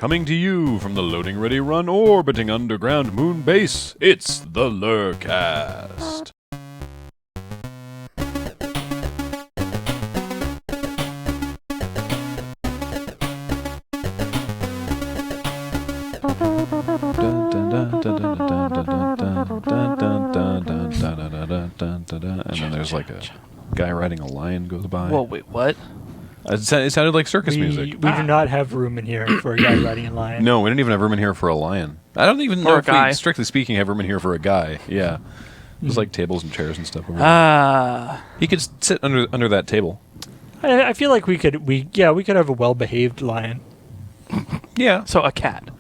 Coming to you from the Loading Ready Run orbiting underground moon base, it's the LRRcast. And then there's like a guy riding a lion goes by. Whoa, wait, what? It sounded like circus music. We do not have room in here for a guy riding a lion. No, we don't even have room in here for a lion. I don't even know Or a if guy. we, strictly speaking, have room in here for a guy. Yeah. There's like tables and chairs and stuff over there. He could sit under that table. I feel like we could have a well-behaved lion. Yeah. So a cat.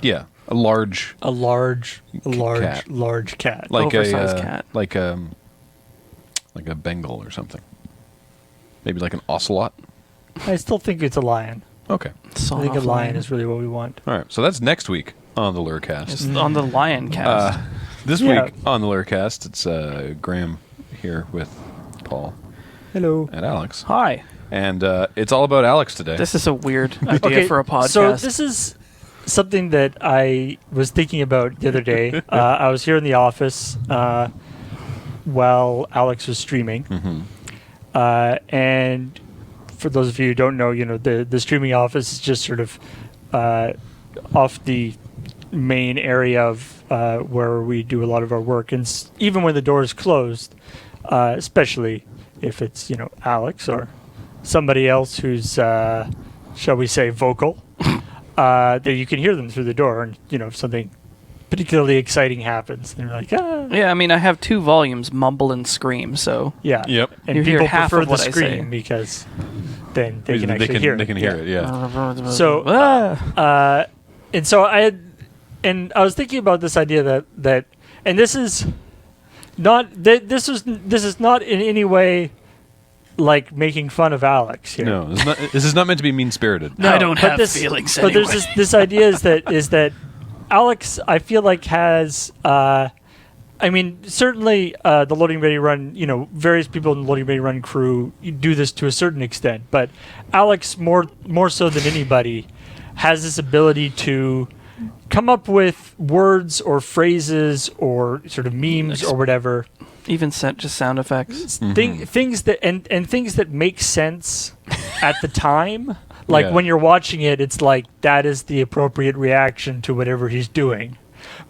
Yeah. A large cat. like Oversized cat. Like a Bengal or something. Maybe like an ocelot. I still think it's a lion. Okay. I think a lion is really what we want. All right. So that's next week on the LRRcast. It's on the lion cast. This week on the LRRcast, it's Graham here with Paul Hello. and Alex. Hi. And it's all about Alex today. This is a weird idea for a podcast. So this is something that I was thinking about the other day. I was here in the office while Alex was streaming. Mm-hmm. And for those of you who don't know, the streaming office is just sort of off the main area of where we do a lot of our work. And even when the door is closed, especially if it's, Alex or somebody else who's, shall we say, vocal, that you can hear them through the door. And, if something particularly exciting happens, they're like, ah. Yeah, I mean, I have two volumes, mumble and scream, so... Yeah. Yep. And You hear people half prefer of the what I say. scream because then they can actually hear it. They can hear it, yeah. So, and so I was thinking about this idea that and this is not this is not in any way like making fun of Alex here. No, this is not meant to be mean-spirated. No, I don't but have feelings But anyway. there's this idea is that Alex, I feel like, has I mean, certainly the Loading Ready Run, various people in the Loading Ready Run crew do this to a certain extent, but Alex, more so than anybody, has this ability to come up with words or phrases or sort of memes or whatever. Even just sound effects. Things that make sense at the time. Like when you're watching it, it's like that is the appropriate reaction to whatever he's doing.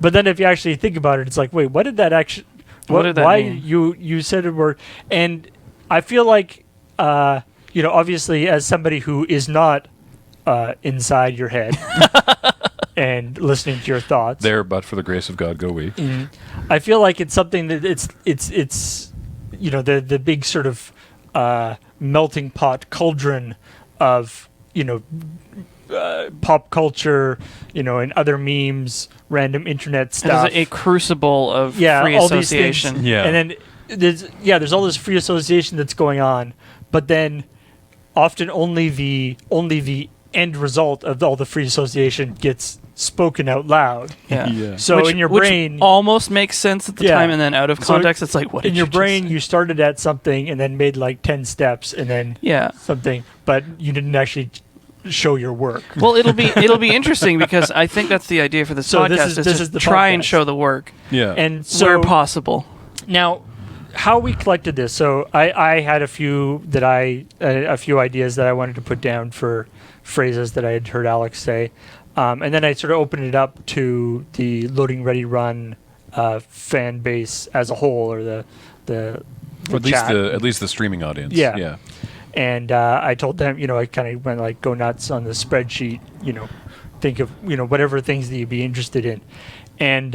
But then if you actually think about it, it's like, wait, what did that actually? What did that why mean? you said a word? And I feel like, obviously, as somebody who is not inside your head and listening to your thoughts, There, but for the grace of God, go we. I feel like it's something that it's the big sort of melting pot cauldron of pop culture, and other memes, random internet stuff. It is a crucible of free all these association. things. Yeah. And then there's all this free association that's going on, but then often only the end result of all the free association gets spoken out loud. Yeah. Yeah. So in your brain, which almost makes sense at the time, and then out of context, it's like, what? in did your you brain, just say? you started at something and then made like 10 steps and then something, but you didn't actually show your work. Well, it'll be interesting because I think that's the idea for this So podcast. this is is to the try and podcast. show the work, Yeah. And so where possible. now, how we collected this. So I had a few ideas that I wanted to put down for phrases that I had heard Alex say, and then I sort of opened it up to the Loading Ready Run fan base as a whole, or the Or chat. at least the streaming audience. Yeah. Yeah. And I told them, I kind of went like, go nuts on the spreadsheet, think of, whatever things that you'd be interested in. And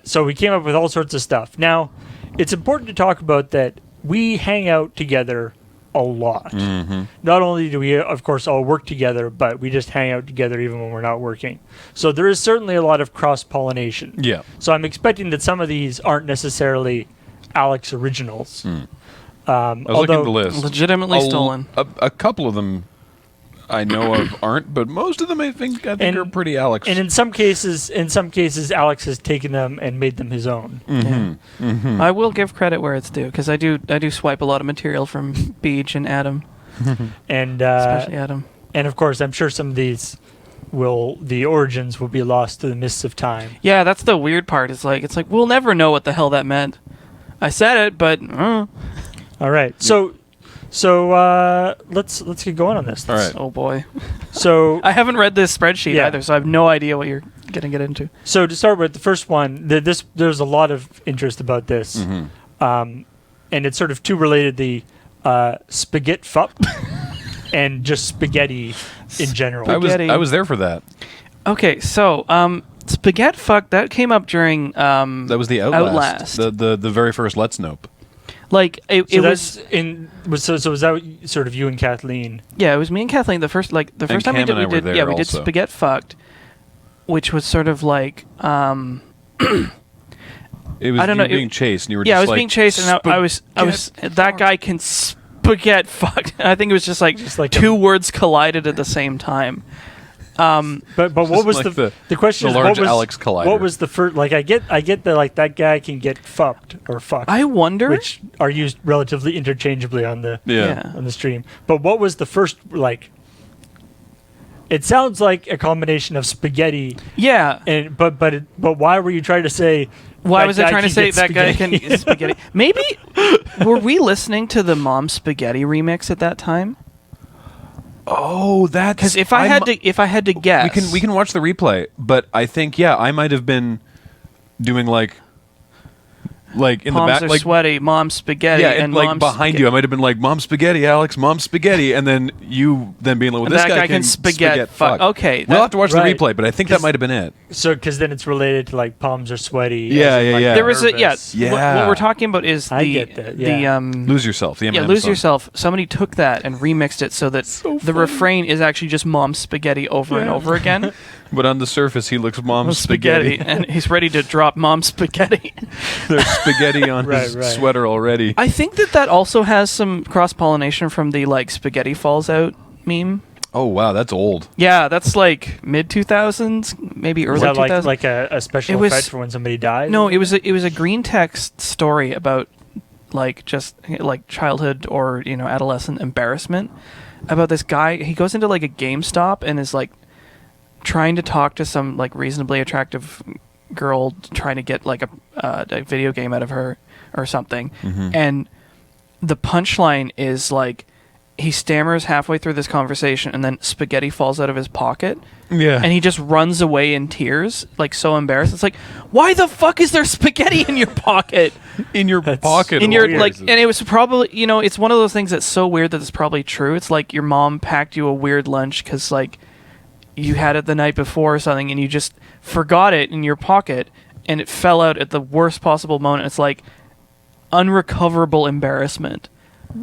so we came up with all sorts of stuff. Now, it's important to talk about that we hang out together a lot. Mm-hmm. Not only do we, of course, all work together, but we just hang out together even when we're not working. So there is certainly a lot of cross-pollination. Yeah. So I'm expecting that some of these aren't necessarily Alex originals. I was looking at the list. Legitimately stolen. A couple of them I know of aren't, but most of them I think are pretty Alex. And in some cases, Alex has taken them and made them his own. Mm-hmm. Mm-hmm. I will give credit where it's due because I do swipe a lot of material from Beach and Adam, And especially Adam. and of course, I'm sure some of these the origins will be lost to the mists of time. Yeah, that's the weird part. It's like we'll never know what the hell that meant. I said it, but All right. So let's get going on this. All right. oh boy. So I haven't read this spreadsheet Yeah. either, so I have no idea what you're going to get into. So to start with, the first one, there's a lot of interest about this, and it's sort of two related: the spaghetti fup and just spaghetti in general. Spaghetti. I was there for that. Okay, so spaghetti fuck that came up during That was the Outlast. The very first Let's Nope. like it So was was that sort of you and Kathleen? yeah, it was me and Kathleen the first time we Cam did and I were there we did also. spaghetti fucked, which was sort of like It was I don't you know, were being chased, and you were yeah, I just was being chased, and I was that guy can spaghetti fucked. And I think it was just like two words collided at the same time. But what was like the question? the Is large what was Alex collider. What was the first? Like I get that like that guy can get fucked or fucked, I wonder. which are used relatively interchangeably on the Yeah. on the stream. But what was the first like? It sounds like a combination of spaghetti Yeah. and but why were you trying to say? Why that was I guy trying to can say get that guy can spaghetti? eat spaghetti? Maybe were we listening to the Mom Spaghetti remix at that time? Oh, that's Because if I had to guess, we can watch the replay, but I think I might have been doing like in palms the back, are like sweaty, Mom Spaghetti, yeah, and like Mom behind you, I might have been like Mom Spaghetti, Alex, Mom Spaghetti, and then you then being like, well, And this that guy can spaghetti fuck. Okay, we'll have to watch right. the replay, but I think that might have been it. So because then it's related to like palms are sweaty. Yeah, as in, yeah, like, yeah. There was nervous. what we're talking about is I get that, yeah. Lose yourself. The Eminem Lose song. yourself. Somebody took that and remixed it so that the refrain is actually just Mom Spaghetti over and over again. But on the surface, he looks Mom Spaghetti. and he's ready to drop Mom Spaghetti. There's spaghetti on his Right. sweater already. I think that also has some cross pollination from the like spaghetti falls out meme. Oh wow, that's old. Yeah, that's like mid 2000s, maybe early Is that 2000s. like a special It was- effect for when somebody dies? No, it was a green text story about like just like childhood or adolescent embarrassment about this guy. He goes into like a GameStop and is like trying to talk to some like reasonably attractive girl, trying to get like a video game out of her or something, and the punchline is like he stammers halfway through this conversation and then spaghetti falls out of his pocket. Yeah. And he just runs away in tears, like so embarrassed. It's like, why the fuck is there spaghetti in your pocket? in your pocket. In your weird. like, and it was probably it's one of those things that's so weird that it's probably true. It's like your mom packed you a weird lunch because like you had it the night before or something, and you just forgot it in your pocket, and it fell out at the worst possible moment. It's like unrecoverable embarrassment.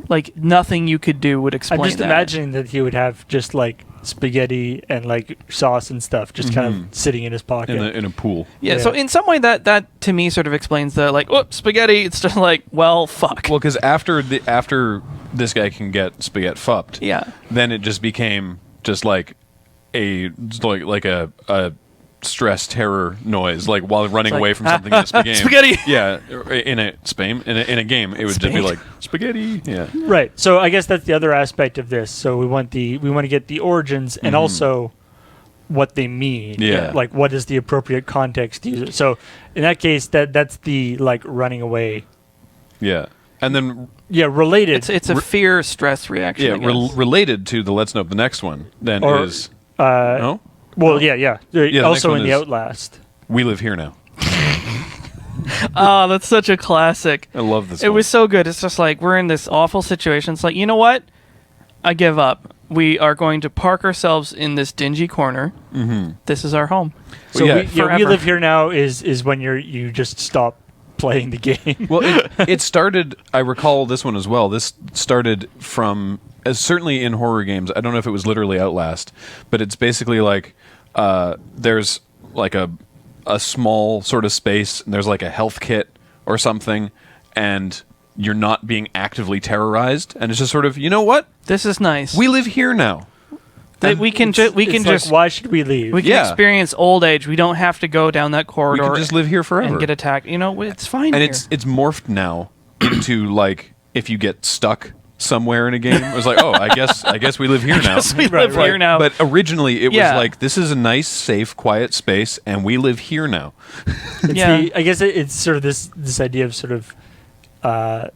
Like nothing you could do would explain I'm just that. imagining that he would have just like spaghetti and like sauce and stuff just kind of sitting in his pocket. in a pool. Yeah, Yeah. so in some way that to me sort of explains the like, whoop, spaghetti. It's just like, well, fuck. Well, because after this guy can get spaghetti fupped, Yeah. then it just became just like a stress terror noise, like while running like, away from something in a game. Spaghetti! Yeah, in a game, it would just be Spade. like spaghetti. Yeah. Right. So I guess that's the other aspect of this. So we want to get the origins and also what they mean. Yeah. Like what is the appropriate context to use it. So in that case, that's the like running away. Yeah. And then Yeah, related. It's a fear stress reaction. yeah, I guess. related to the Let's Know the next one then Or- is well, yeah. the Also next one in the is- Outlast. We Live Here Now. Oh, that's such a classic. I love this. It was so good. It's just like we're in this awful situation. It's like, you know what? I give up. We are going to park ourselves in this dingy corner. Mm-hmm. This is our home. So yeah, we forever. live here now is when you just stop playing the game. Well, it started. I recall this one as well. This started from certainly in horror games. I don't know if it was literally Outlast, but it's basically like there's like a small sort of space, and there's like a health kit or something, and you're not being actively terrorized, and it's just sort of, you know what? This is nice. We live here now. That we can It's just like, why should we leave? we can Yeah. experience old age. We don't have to go down that We corridor can just live here forever. and get attacked. It's fine and here. it's morphed now into like if you get stuck somewhere in a game. It was like, oh, I guess we live here now. We live here now. But originally, it Yeah. was like, this is a nice, safe, quiet space, and we live here now. Yeah. I guess it's sort of this idea of sort of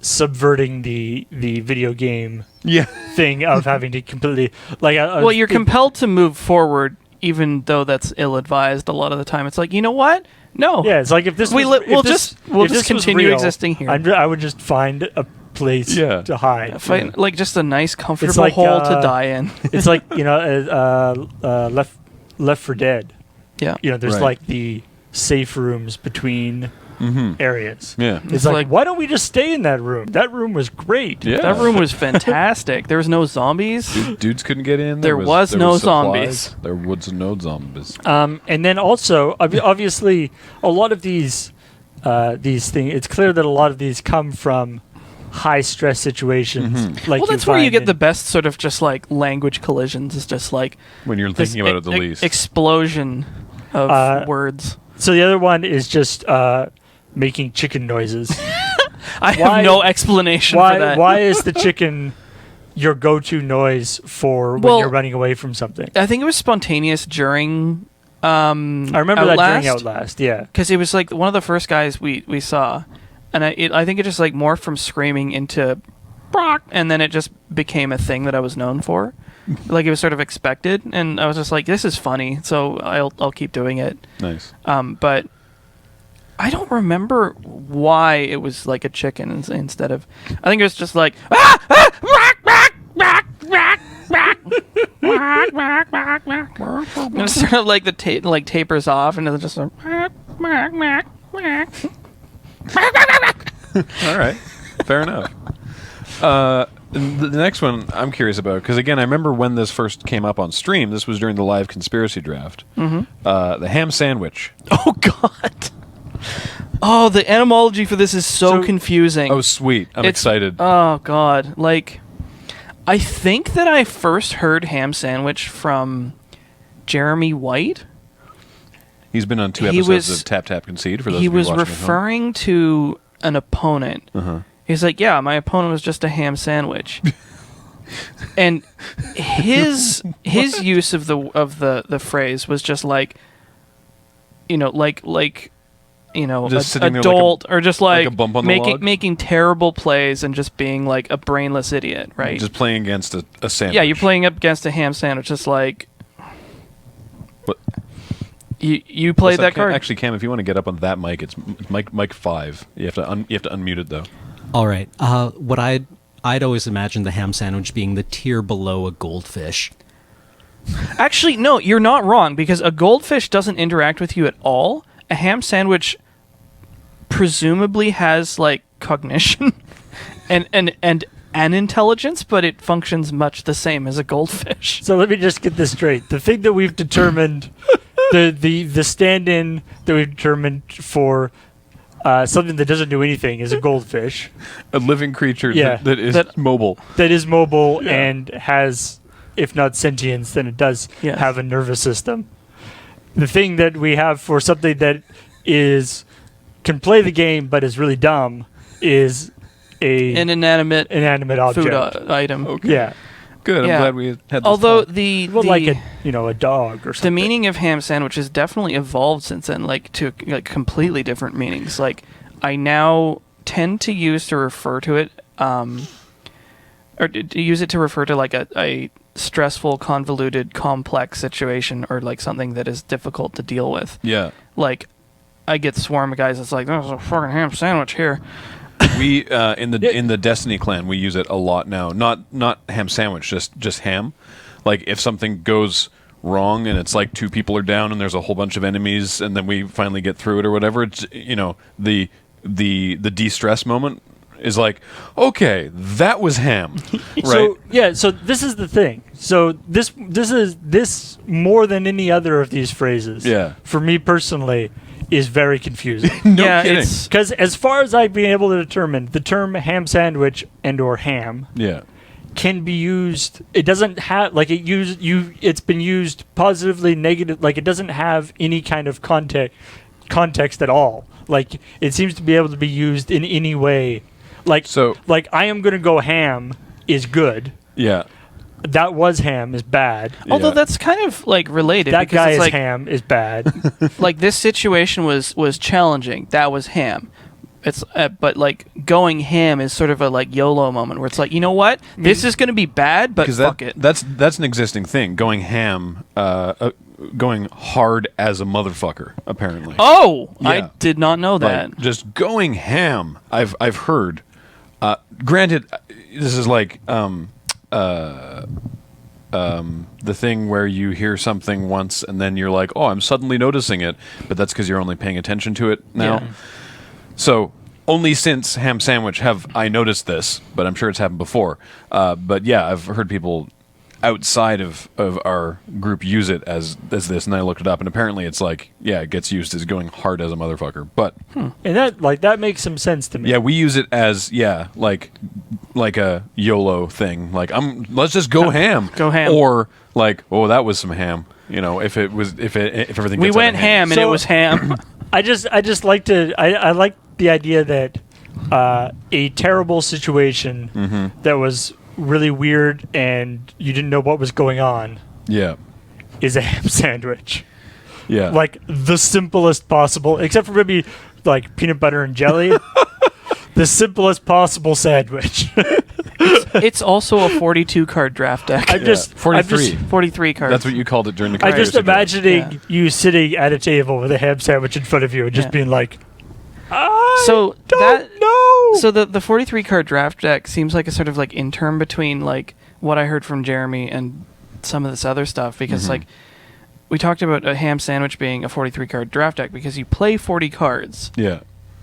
subverting the video game Yeah. thing of having to completely Well, you're compelled to move forward, even though that's ill-advised a lot of the time. It's like, you know what? No. Yeah, it's like if this We'll just if this was continue real, existing here. I would just find a place Yeah. to hide. Find, like just a nice, comfortable like, hole to die in. It's like Left 4 Dead. Yeah. There's Right. like the safe rooms between areas. Yeah. It's like, why don't we just stay in that room? That room was great. Yeah. That room was fantastic. There was no zombies. Dudes couldn't get in. There was no zombies. supplies. There was no zombies. And then also, obviously, a lot of these things. It's clear that a lot of these come from high stress situations. Like Well, that's where you get the best sort of just like language collisions. It's just like When you're this thinking about it the least. explosion of words. So the other one is just making chicken noises. I Why- have no explanation for that. Why is the chicken your go-to noise for when Well- you're running away from something? I think it was spontaneous during. I I remember that during Outlast. Yeah. because it was like one of the first guys we saw, and I think it just like morphed from screaming into, "Brock," and then it just became a thing that I was known for. Like it was sort of expected, and I was just like, "This is funny," so I'll keep doing it. Nice. But I don't remember why it was like a chicken instead of. I think it was just like and it sort of like the tapers off, and it's just like, All right. Fair enough. The next one I'm curious about, because again, I remember when this first came up on stream. This was during the live conspiracy draft. The ham sandwich. oh god. Oh, the etymology for this is so confusing. Oh, sweet. I'm excited. Oh god, like I think that I first heard ham sandwich from Jeremy White. He's been on 2 he episodes was- of Tap Tap Concede, for those He of you was watching at home. referring to an opponent. Uh-huh. He's like, "Yeah, my opponent was just a ham sandwich." And his use of the phrase was just like, Just sitting there like adult or just like a bump on the log? making terrible plays and just being like a brainless idiot, right? Just playing against a sandwich. Yeah, you're playing up against a ham sandwich. Just like What? you played that card. Actually, Cam, if you want to get up on that mic, it's mic 5. You have to unmute it though. All right. What I'd always imagined the ham sandwich being the tier below a goldfish. Actually, no, you're not wrong because a goldfish doesn't interact with you at all. A ham sandwich presumably has like cognition and an intelligence, but it functions much the same as a goldfish. So let me just get this straight. The thing that we've determined, the stand-in that we've determined for something that doesn't do anything is a goldfish A living creature Yeah. that is That- mobile. that is mobile Yeah. and has, if not sentience, then it does Yes. have a nervous system. The thing that we have for something that can play the game but is really dumb is An inanimate inanimate object. food item. Okay. Yeah. Good. I'm Yeah. glad we had this Although thought. Like a dog or something. the meaning of ham sandwich has definitely evolved since then, like to like completely different meanings. Like I now tend to use to refer to it, or to use it to refer to like a stressful, convoluted, complex situation, or like something that is difficult to deal with. Yeah. Like I get swarm of guys that's like, "There's a fucking ham sandwich here." We in the Destiny clan we use it a lot now. Not ham sandwich, just ham. Like if something goes wrong and it's like 2 people are down and there's a whole bunch of enemies and then we finally get through it or whatever. It's, the de-stress moment is like, okay, that was ham, right? So this is the thing. So this more than any other of these phrases. Yeah. For me personally, is very confusing. No yeah, kidding. it's Because as far as I've been able to determine, the term ham sandwich and/or ham Yeah. can be used. It doesn't have like it's been used positively, negative. Like it doesn't have any kind of context at all. Like it seems to be able to be used in any way. Like So- like I am gonna go ham is good. Yeah. That was ham is bad. Although Yeah. that's kind of like related. That because guy it's is like, ham is bad. like this situation was challenging. That was ham. It's but like going ham is sort of a like YOLO moment where it's like, you know what, this is going to be bad, but fuck it. That's an existing thing. Going ham, going hard as a motherfucker. Apparently. Oh, Yeah. I did not know that. Like, just going ham. I've heard. Granted, this is like the thing where you hear something once and then you're like, oh, I'm suddenly noticing it, but that's because you're only paying attention to it now. Yeah. So only since ham sandwich have I noticed this, but I'm sure it's happened before. But yeah, I've heard people outside of our group use it as this, and I looked it up, and apparently it's like, yeah, it gets used as going hard as a motherfucker. But And that makes some sense to me. yeah, we use it as like a YOLO thing. Like let's just go ham. Go ham. Or like, oh, that was some ham. You know, if everything We gets out went of ham and So- it was ham. I just like to I like the idea that a terrible situation that was really weird and you didn't know what was going on Yeah. is a ham sandwich. Yeah. Like the simplest possible, except for maybe like peanut butter and jelly. The simplest possible sandwich. It's also a 42 card draft deck. I'm just 43. 43 cards. That's what you called it during the I'm just conspiracy theory. imagining Yeah. you sitting at a table with a ham sandwich in front of you and just Yeah. being like, I So don't that- know. So the 43 card draft deck seems like a sort of like intern between like what I heard from Jeremy and some of this other stuff, because like we talked about a ham sandwich being a 43 card draft deck because you play 40 cards Yeah.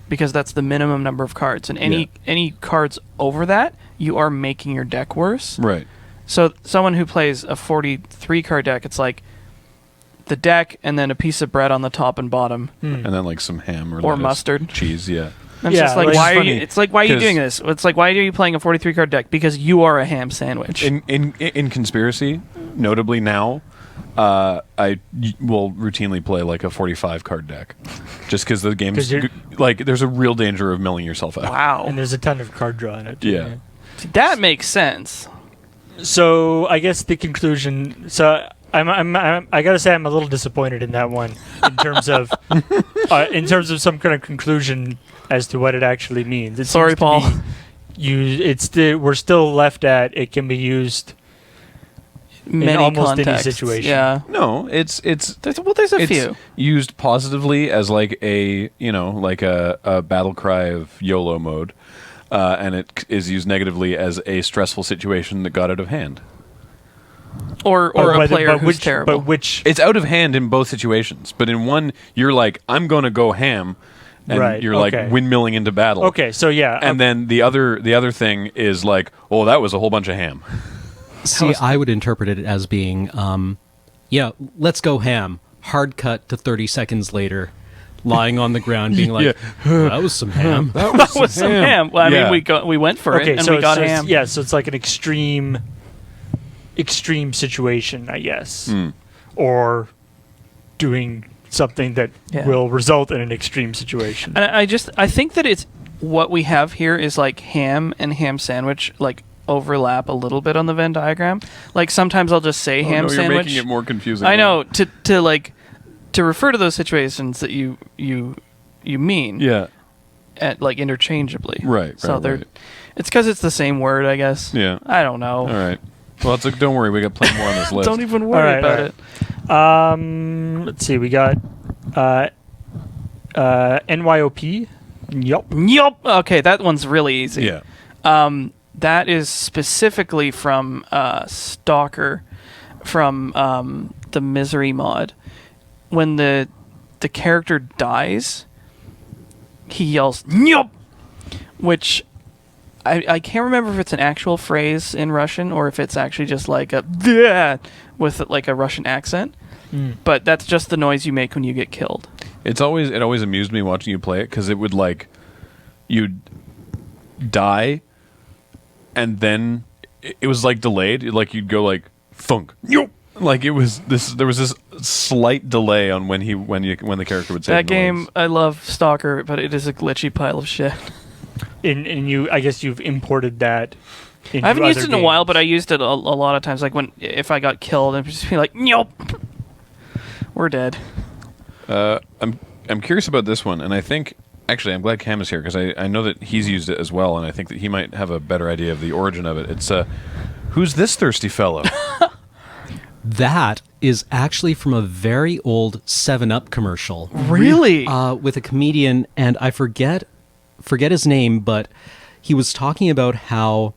because that's the minimum number of cards, and any cards over that you are making your deck worse. Right. So someone who plays a 43 card deck, it's like the deck and then a piece of bread on the top and bottom. And then like some ham or Or lettuce, mustard. cheese. Yeah. And it's Yeah, just like, like- why are It's you? funny, It's like, why are you 'cause- doing this? It's like, why are you playing a 43 card deck? Because you are a ham sandwich. In conspiracy, notably now, will routinely play like a 45 card deck, just because the game's 'Cause you're- like there's a real danger of milling yourself out. Wow, And there's a ton of card draw in it. too, Yeah. that makes sense. So I guess the conclusion. So I gotta say I'm a little disappointed in that one in terms of some kind of conclusion as to what it actually means. It Sorry, seems to Paul. be we're still left at it can be used Many almost any contexts. situation. Yeah, No, it's there's a it's few. used positively as like a like a battle cry of YOLO mode, and it is used negatively as a stressful situation that got out of hand. Or a player who's which, terrible. But which It's out of hand in both situations, but in one you're like, I'm going to go ham, and Right, you're like okay. windmilling into battle. okay, so yeah, And then the other thing is like, oh, that was a whole bunch of ham. See, I would interpret it as being, let's go ham. Hard cut to 30 seconds later, lying on the ground, being like, "Oh, that was some ham. That that was some ham. Well, I Yeah. mean, we went for okay, it and so we got so ham. yeah, so it's like an extreme situation, I guess, or doing something that Yeah. will result in an extreme situation. And I think that it's what we have here is like ham and ham sandwich like overlap a little bit on the Venn diagram. Like sometimes I'll just say ham no, you're sandwich. making it more confusing. I now. know to refer to those situations that you mean Yeah. at like interchangeably. Right. So right, they're right. it's because it's the same word, I guess. Yeah. I don't know. All right. Well, don't worry. We got plenty more on this list. Don't even worry All right, about all right. it. Let's see, we got NYOP. Yup. Yup. Okay, that one's really easy. Yeah. That is specifically from Stalker, from the Misery mod. When the character dies, he yells "Yup," which I can't remember if it's an actual phrase in Russian or if it's actually just like a "Bleh," with like a Russian accent. But that's just the noise you make when you get killed. It always amused me watching you play it because it would like you'd die and then it was like delayed. Like you'd go like thunk. Yup. Like it was this. There was this slight delay on when the character would say That the game, noise. I love Stalker, but it is a glitchy pile of shit. And I guess you've imported that into I haven't used it other in a while, games. but I used it a lot of times. Like if I got killed, and just be like, "Nope, we're dead." I'm curious about this one, and I think actually I'm glad Cam is here because I know that he's used it as well, and I think that he might have a better idea of the origin of it. It's who's this thirsty fellow? That is actually from a very old 7-Up commercial. Really? With a comedian, and I forget his name, but he was talking about how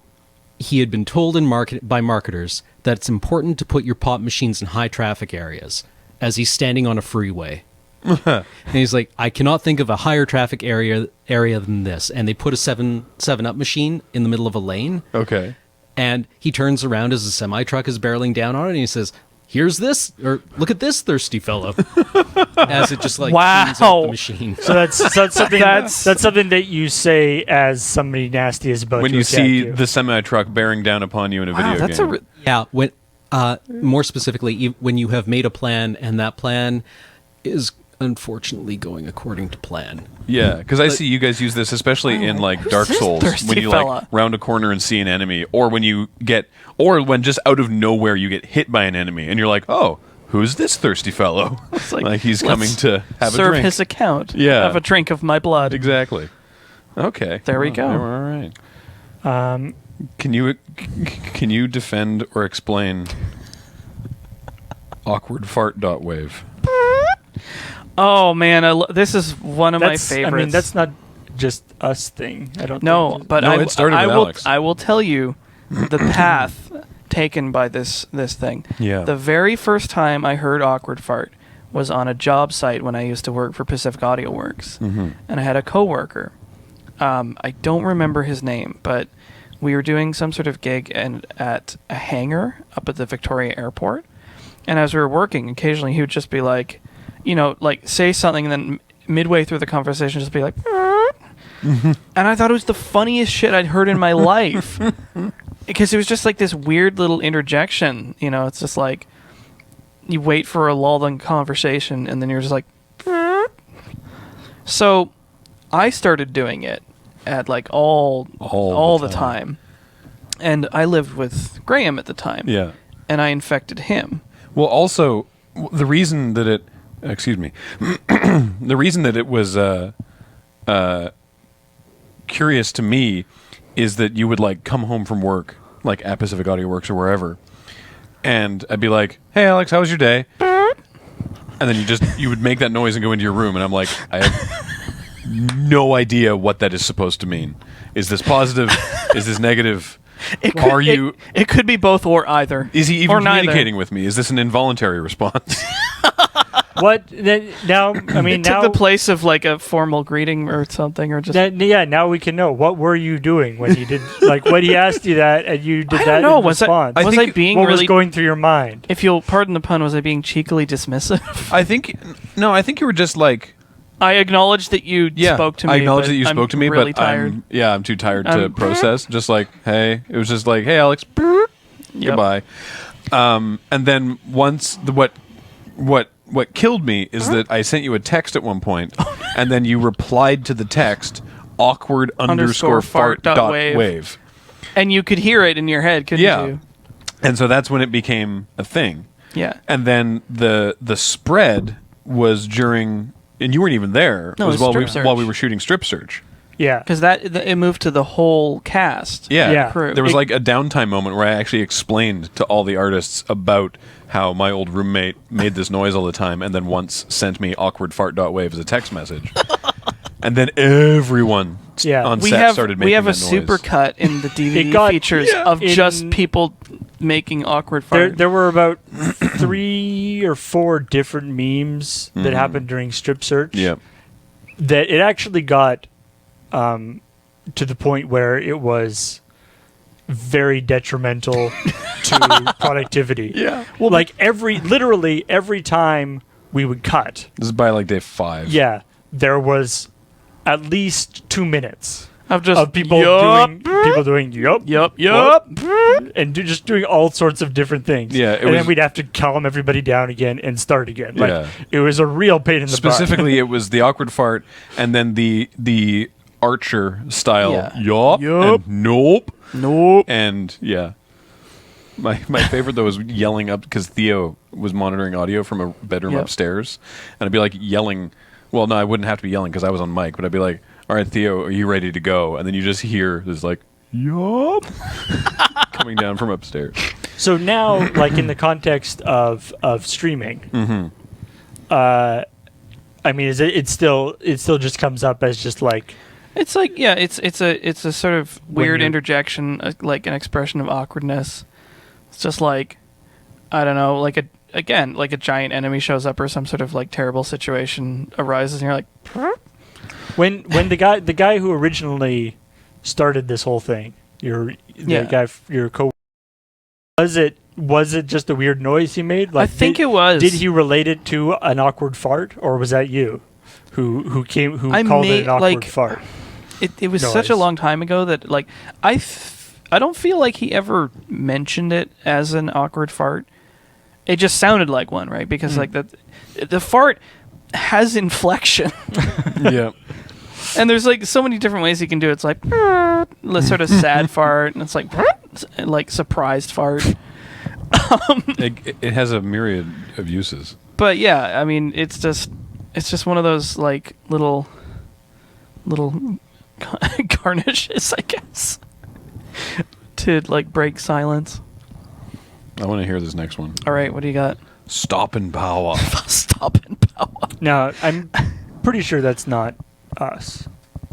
he had been told by marketers that it's important to put your pop machines in high traffic areas as he's standing on a freeway. And he's like, I cannot think of a higher traffic area than this. And they put a 7-Up machine in the middle of a lane. Okay. And he turns around as a semi-truck is barreling down on it, and he says, here's this, or look at this thirsty fellow. As it just like cleans out the machine. So that's something that's something that you say as somebody nasty is about When to you attack see you. the semi-truck bearing down upon you in a video That's game. Yeah, when more specifically, when you have made a plan and that plan is unfortunately going according to plan. Yeah, because I see you guys use this, especially in like Dark this Souls, thirsty when you fella? like round a corner and see an enemy, or when just out of nowhere you get hit by an enemy, and you're like, oh, who's this thirsty fellow? It's Like he's coming let's to have a serve drink. his account. Yeah. Have a drink of my blood. Exactly. Okay. There we go. All right. Can you defend or explain awkward fart.wave? Oh man, this is one of my That's- favorites. I mean, that's not just us thing. I don't. no, think. but No, I, it started I with will. Alex. I will tell you the path taken by this thing. Yeah. The very first time I heard awkward fart was on a job site when I used to work for Pacific Audio Works, and I had a coworker. I don't remember his name, but we were doing some sort of gig at a hangar up at the Victoria Airport, and as we were working, occasionally he would just be like, like say something, and then midway through the conversation, just be like, and I thought it was the funniest shit I'd heard in my life, because it was just like this weird little interjection. It's just like you wait for a lull in conversation, and then you're just like, so I started doing it at like all the time, and I lived with Graham at the time. Yeah. And I infected him. Well, also, the reason that it... Excuse me. The reason that it was curious to me is that you would, like, come home from work, like at Pacific Audio Works or wherever, and I'd be like, hey, Alex, how was your day? And then you would make that noise and go into your room, and I'm like, I have no idea what that is supposed to mean. Is this positive? Is this negative? It could be both or either. Is he even or neither. communicating with me? Is this an involuntary response? What then, now? I mean, It took now the place of like a formal greeting or something, or just now we can know what were you doing when he did like when he asked you that and you did I that don't know. in Was response. I think being what really? was going through your mind? If you'll pardon the pun, was I being cheekily dismissive? I think you were just like, I acknowledge that you spoke to me. I acknowledge but that you I'm spoke to me, really but tired. I'm too tired to I'm- process. Just like, hey, it was just like, hey, Alex, Yep. goodbye. And then once what killed me is that I sent you a text at one point, and then you replied to the text awkward _fart fart dot dot wave. wave. And you could hear it in your head, couldn't Yeah. you? And so that's when it became a thing. Yeah. And then the spread was during, and you weren't even there. No, it was it was while Strip Search. while we were shooting Strip Search. Yeah, Because it moved to the whole cast. Yeah. Yeah. Crew. There was like a downtime moment where I actually explained to all the artists about how my old roommate made this noise all the time and then once sent me awkward fart.wave as a text message. And then everyone on set started making we have a that noise. super cut in the DVD It got- features of in- just people making awkward fart. there were about 3 or 4 different memes that happened during Strip Search. Yeah. That it actually got to the point where it was very detrimental to productivity. Yeah. Well, like literally every time we would cut, This is by like day 5. yeah, there was at least 2 minutes of just of people yup, doing yup, yup. and just doing all sorts of different things. Yeah, it and was- then we'd have to calm everybody down again and start again. Like, Yeah. it was a real pain in the butt. Specifically, it was the awkward fart and then the Archer style Yeah. yup Yup. and nope. Nope. And yeah. My favorite though was yelling up because Theo was monitoring audio from a bedroom Yep. upstairs, and I'd be like yelling. Well, no, I wouldn't have to be yelling because I was on mic, but I'd be like, "All right, Theo, are you ready to go?" And then you just hear this like, "Yup," coming down from upstairs. So now, like in the context of streaming, I mean, is it still just comes up as just like It's like, yeah, it's a sort of weird you're- interjection, like an expression of awkwardness. It's just like, I don't know, like a giant enemy shows up or some sort of like terrible situation arises, and you're like, when the guy who originally started this whole thing, your co, was it just a weird noise he made? Like, I think it was. Did he relate it to an awkward fart, or was that you who I called it made, an awkward like, fart? It was such a noise? long time ago that like I don't feel like he ever mentioned it as an awkward fart. It just sounded like one, right? Because like the fart has inflection. Yeah. And there's like so many different ways you can do it. It's like sort of sad fart, and it's like surprised fart. It has a myriad of uses. But yeah, I mean, it's just one of those like little garnishes, I guess, to like break silence. I want to hear this next one. All right, what do you got? Stop and power. Stop and power. Now, I'm pretty sure that's not us.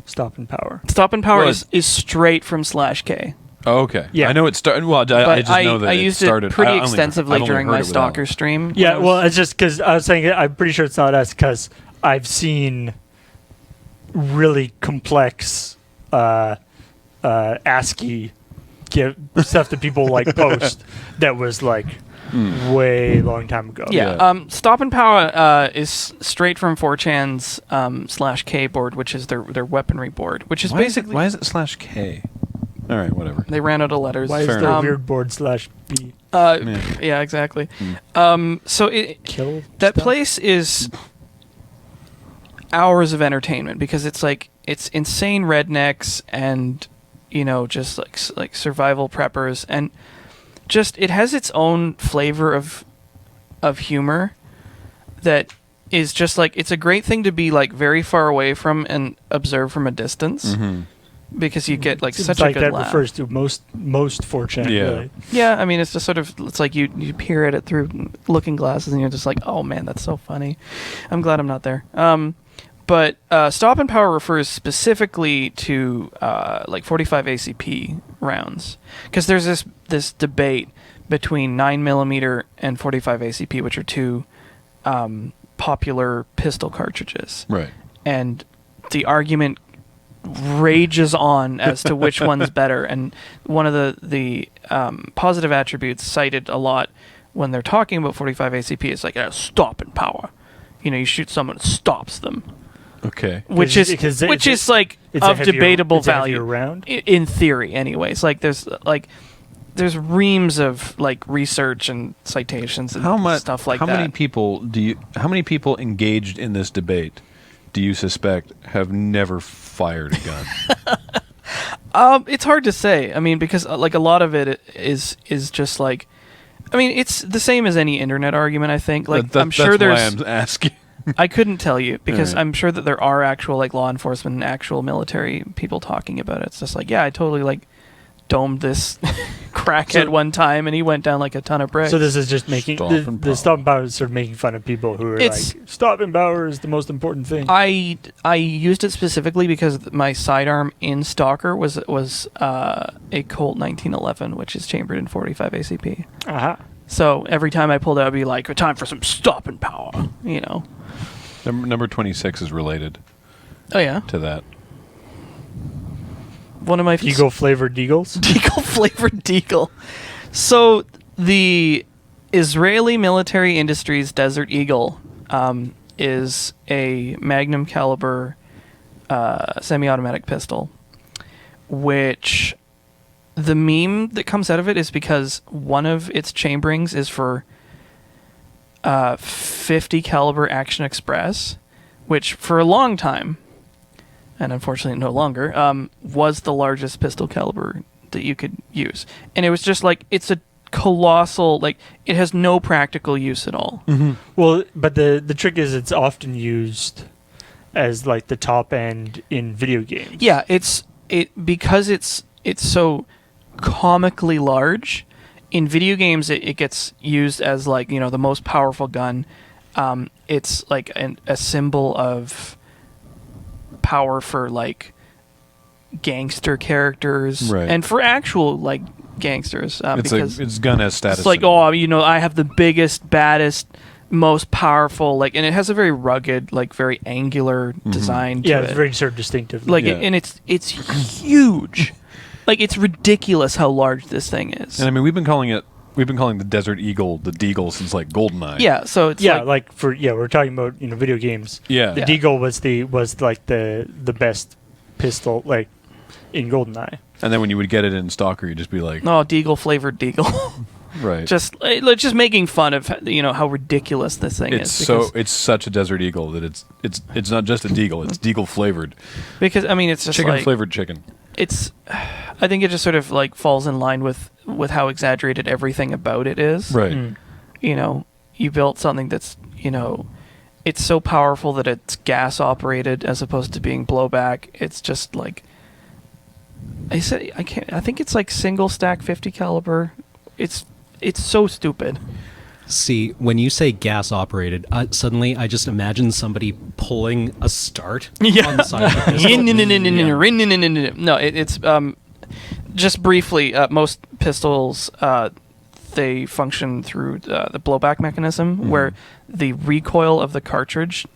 Stop and power. Stop and power Well, is straight from /K. Oh, okay. Yeah. I know it started. Well, But I just know that I it used started it pretty I only- extensively I've only during heard my it with Stalker Alan. stream. when Yeah, I was- well, it's just because I was saying I'm pretty sure it's not us because I've seen really complex ASCII stuff that people like post that was like way long time ago. yeah. Stop and power is straight from 4chan's /K board, which is their weaponry board, which is basically why is it /K? All right, whatever. they ran out of letters. Why is Fair there enough. weird board /B Yeah, exactly. So kill that stuff? place is hours of entertainment because it's like it's insane rednecks and just like survival preppers, and just it has its own flavor of humor that is just like it's a great thing to be like very far away from and observe from a distance because you get like Seems such like a good that laugh. refers to most 4chan. Yeah. Really. Yeah, I mean, it's just sort of, it's like you peer at it through looking glasses and you're just like, oh man, that's so funny. I'm glad I'm not there. But Stop and Power refers specifically to like 45 ACP rounds. Because there's this debate between 9mm and 45 ACP, which are two popular pistol cartridges. Right. And the argument rages on as to which one's better, and one of the positive attributes cited a lot when they're talking about 45 ACP is like stop and power. You shoot someone, it stops them, Okay. which is like it's a of heavier- debatable it's a heavier value round? in theory. Anyways, like there's reams of like research and citations and stuff like how that. How many people engaged in this debate do you suspect have never fired a gun? It's hard to say. I mean, because like a lot of it is just like, I mean, it's the same as any internet argument. I think like I'm sure that's there's. why I'm asking. I couldn't tell you because Alright. I'm sure that there are actual like law enforcement and actual military people talking about it. It's just like, yeah, I totally like domed this crackhead one time and he went down like a ton of bricks. So this is just making Stop and the power. stop and power is sort of making fun of people who are It's- like stop and power is the most important thing. I used it specifically because my sidearm in Stalker was a Colt 1911, which is chambered in 45 ACP. Aha. So every time I pulled out, I'd be like, time for some stop and power, Number 26 is related Oh yeah, to that. one of my Deagle flavored Deagles. Deagle flavored Deagle. So the Israeli Military Industries Desert Eagle is a magnum caliber semi-automatic pistol, which the meme that comes out of it is because one of its chamberings is for 50 caliber Action Express, which for a long time, and unfortunately no longer, was the largest pistol caliber that you could use. And it was just like, it's a colossal, like, it has no practical use at all. Well, but the trick is it's often used as like the top end in video games. Yeah, because it's so comically large. In video games, it gets used as like, you know, the most powerful gun. It's like a symbol of power for like gangster characters, Right. and for actual like gangsters. Because it's gun has status. it's like, oh, you know, I have the biggest, baddest, most powerful, like, and it has a very rugged, like, very angular design to Yeah, it. it's very sort of distinctive. Like, Yeah. and it's huge. Like, it's ridiculous how large this thing is. And I mean, we've been calling the Desert Eagle the Deagle since like GoldenEye. Yeah, so it's yeah, like, we're talking about, you know, video games. Yeah. The Yeah. Deagle was like the best pistol, like, in GoldenEye. And then when you would get it in Stalker, you'd just be like, no, Deagle flavored Deagle. right. just making fun of, you know, how ridiculous this thing It's is. so it's such a Desert Eagle that it's not just a Deagle, it's Deagle flavored. Because I mean, it's just Chicken like, flavored chicken. it's, I think it just sort of like falls in line with how exaggerated everything about it is. Right. You know, you built something that's, you know, it's so powerful that it's gas operated as opposed to being blowback. It's just like, I think it's like single stack 50 caliber. It's so stupid. See, when you say gas operated, suddenly I just imagine somebody pulling a start on the side of the pistol. No, it's just briefly. Most pistols they function through the blowback mechanism, where the recoil of the cartridge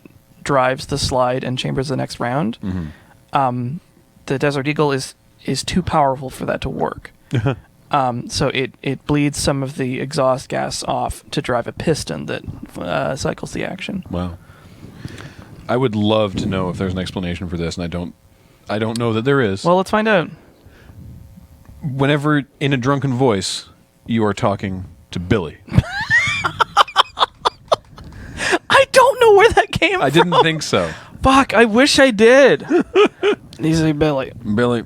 drives the slide and chambers the next round. The Desert Eagle is too powerful for that to work. So it bleeds some of the exhaust gas off to drive a piston that cycles the action. Wow. I would love to know if there's an explanation for this, and I don't know that there is. Well, let's find out. Whenever in a drunken voice you are talking to Billy. I don't know where that came I from. didn't think so. Fuck, I wish I did. He's like, Billy, Billy,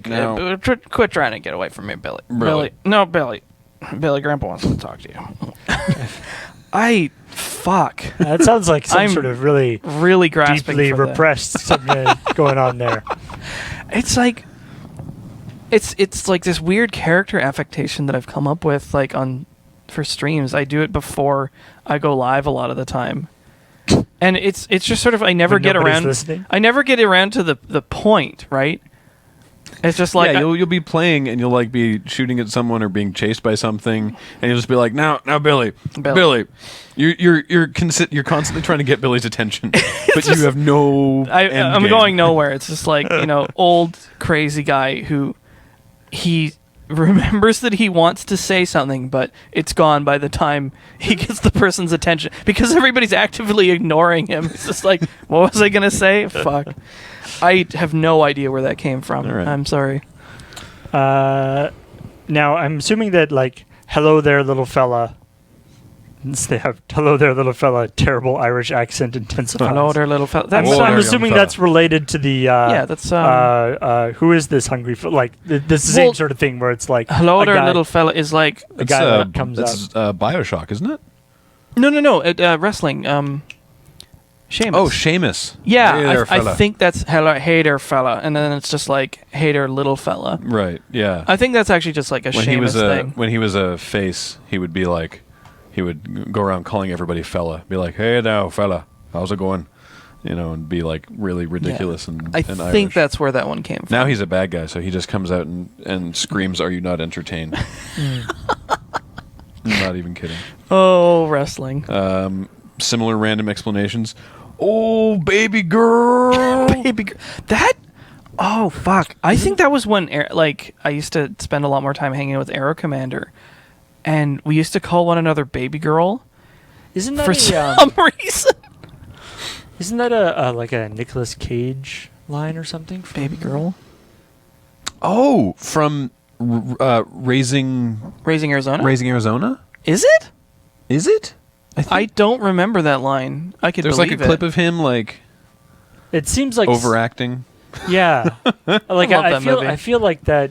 no. quit trying to get away from me, Billy. Really? Billy, Grandpa wants to talk to you. Fuck. That sounds like some I'm sort of really really grasping deeply for repressed something going on there. It's like, it's like this weird character affectation that I've come up with, like for streams. I do it before I go live a lot of the time. And it's just sort of, I never When get nobody's around. listening? I never get around to the point, right? It's just like, yeah, you'll be playing and you'll like be shooting at someone or being chased by something, and you'll just be like, "Now, Billy, you're constantly trying to get Billy's attention, but you have no. I'm going nowhere. It's just like, you know, old crazy guy who he remembers that he wants to say something, but it's gone by the time he gets the person's attention because everybody's actively ignoring him. It's just like, what was I gonna say? Fuck. I have no idea where that came from. All right. I'm sorry. Now, I'm assuming that, like, hello there, little fella. They have hello there, little fella. Terrible Irish accent intensifies. Hello there, little fella. I'm, That's Hello I'm there, assuming young that's fella. related to the. yeah. That's who is this hungry? Like the same Well, sort of thing where it's like hello a there, guy, little fella is like a guy that comes up. It's Bioshock, isn't it? no wrestling. Seamus. Oh, Seamus. Yeah, Hey there, I fella. think that's hello, hey there, fella, and then it's just like hey there, little fella. Right. Yeah. I think that's actually just like a Seamus thing. When he was a face, he would be like, he would go around calling everybody fella, be like, "Hey now, fella, how's it going?" You know, and be like really ridiculous and I and think Irish. that's where that one came from. Now he's a bad guy, so he just comes out and screams, "Are you not entertained?" I'm not even kidding. Oh, wrestling. Similar random explanations. Oh, baby girl. Baby girl. That. Oh fuck! I think that was when like I used to spend a lot more time hanging with Aero Commander, and we used to call one another baby girl Isn't that for some reason. Isn't that a like a Nicolas Cage line or something? Baby girl. Oh, from Raising Arizona. Arizona? Is it? Is it? I don't remember that line. I could There's like believe a clip it. of him like It seems like overacting. Yeah, like I love that movie. I feel like that.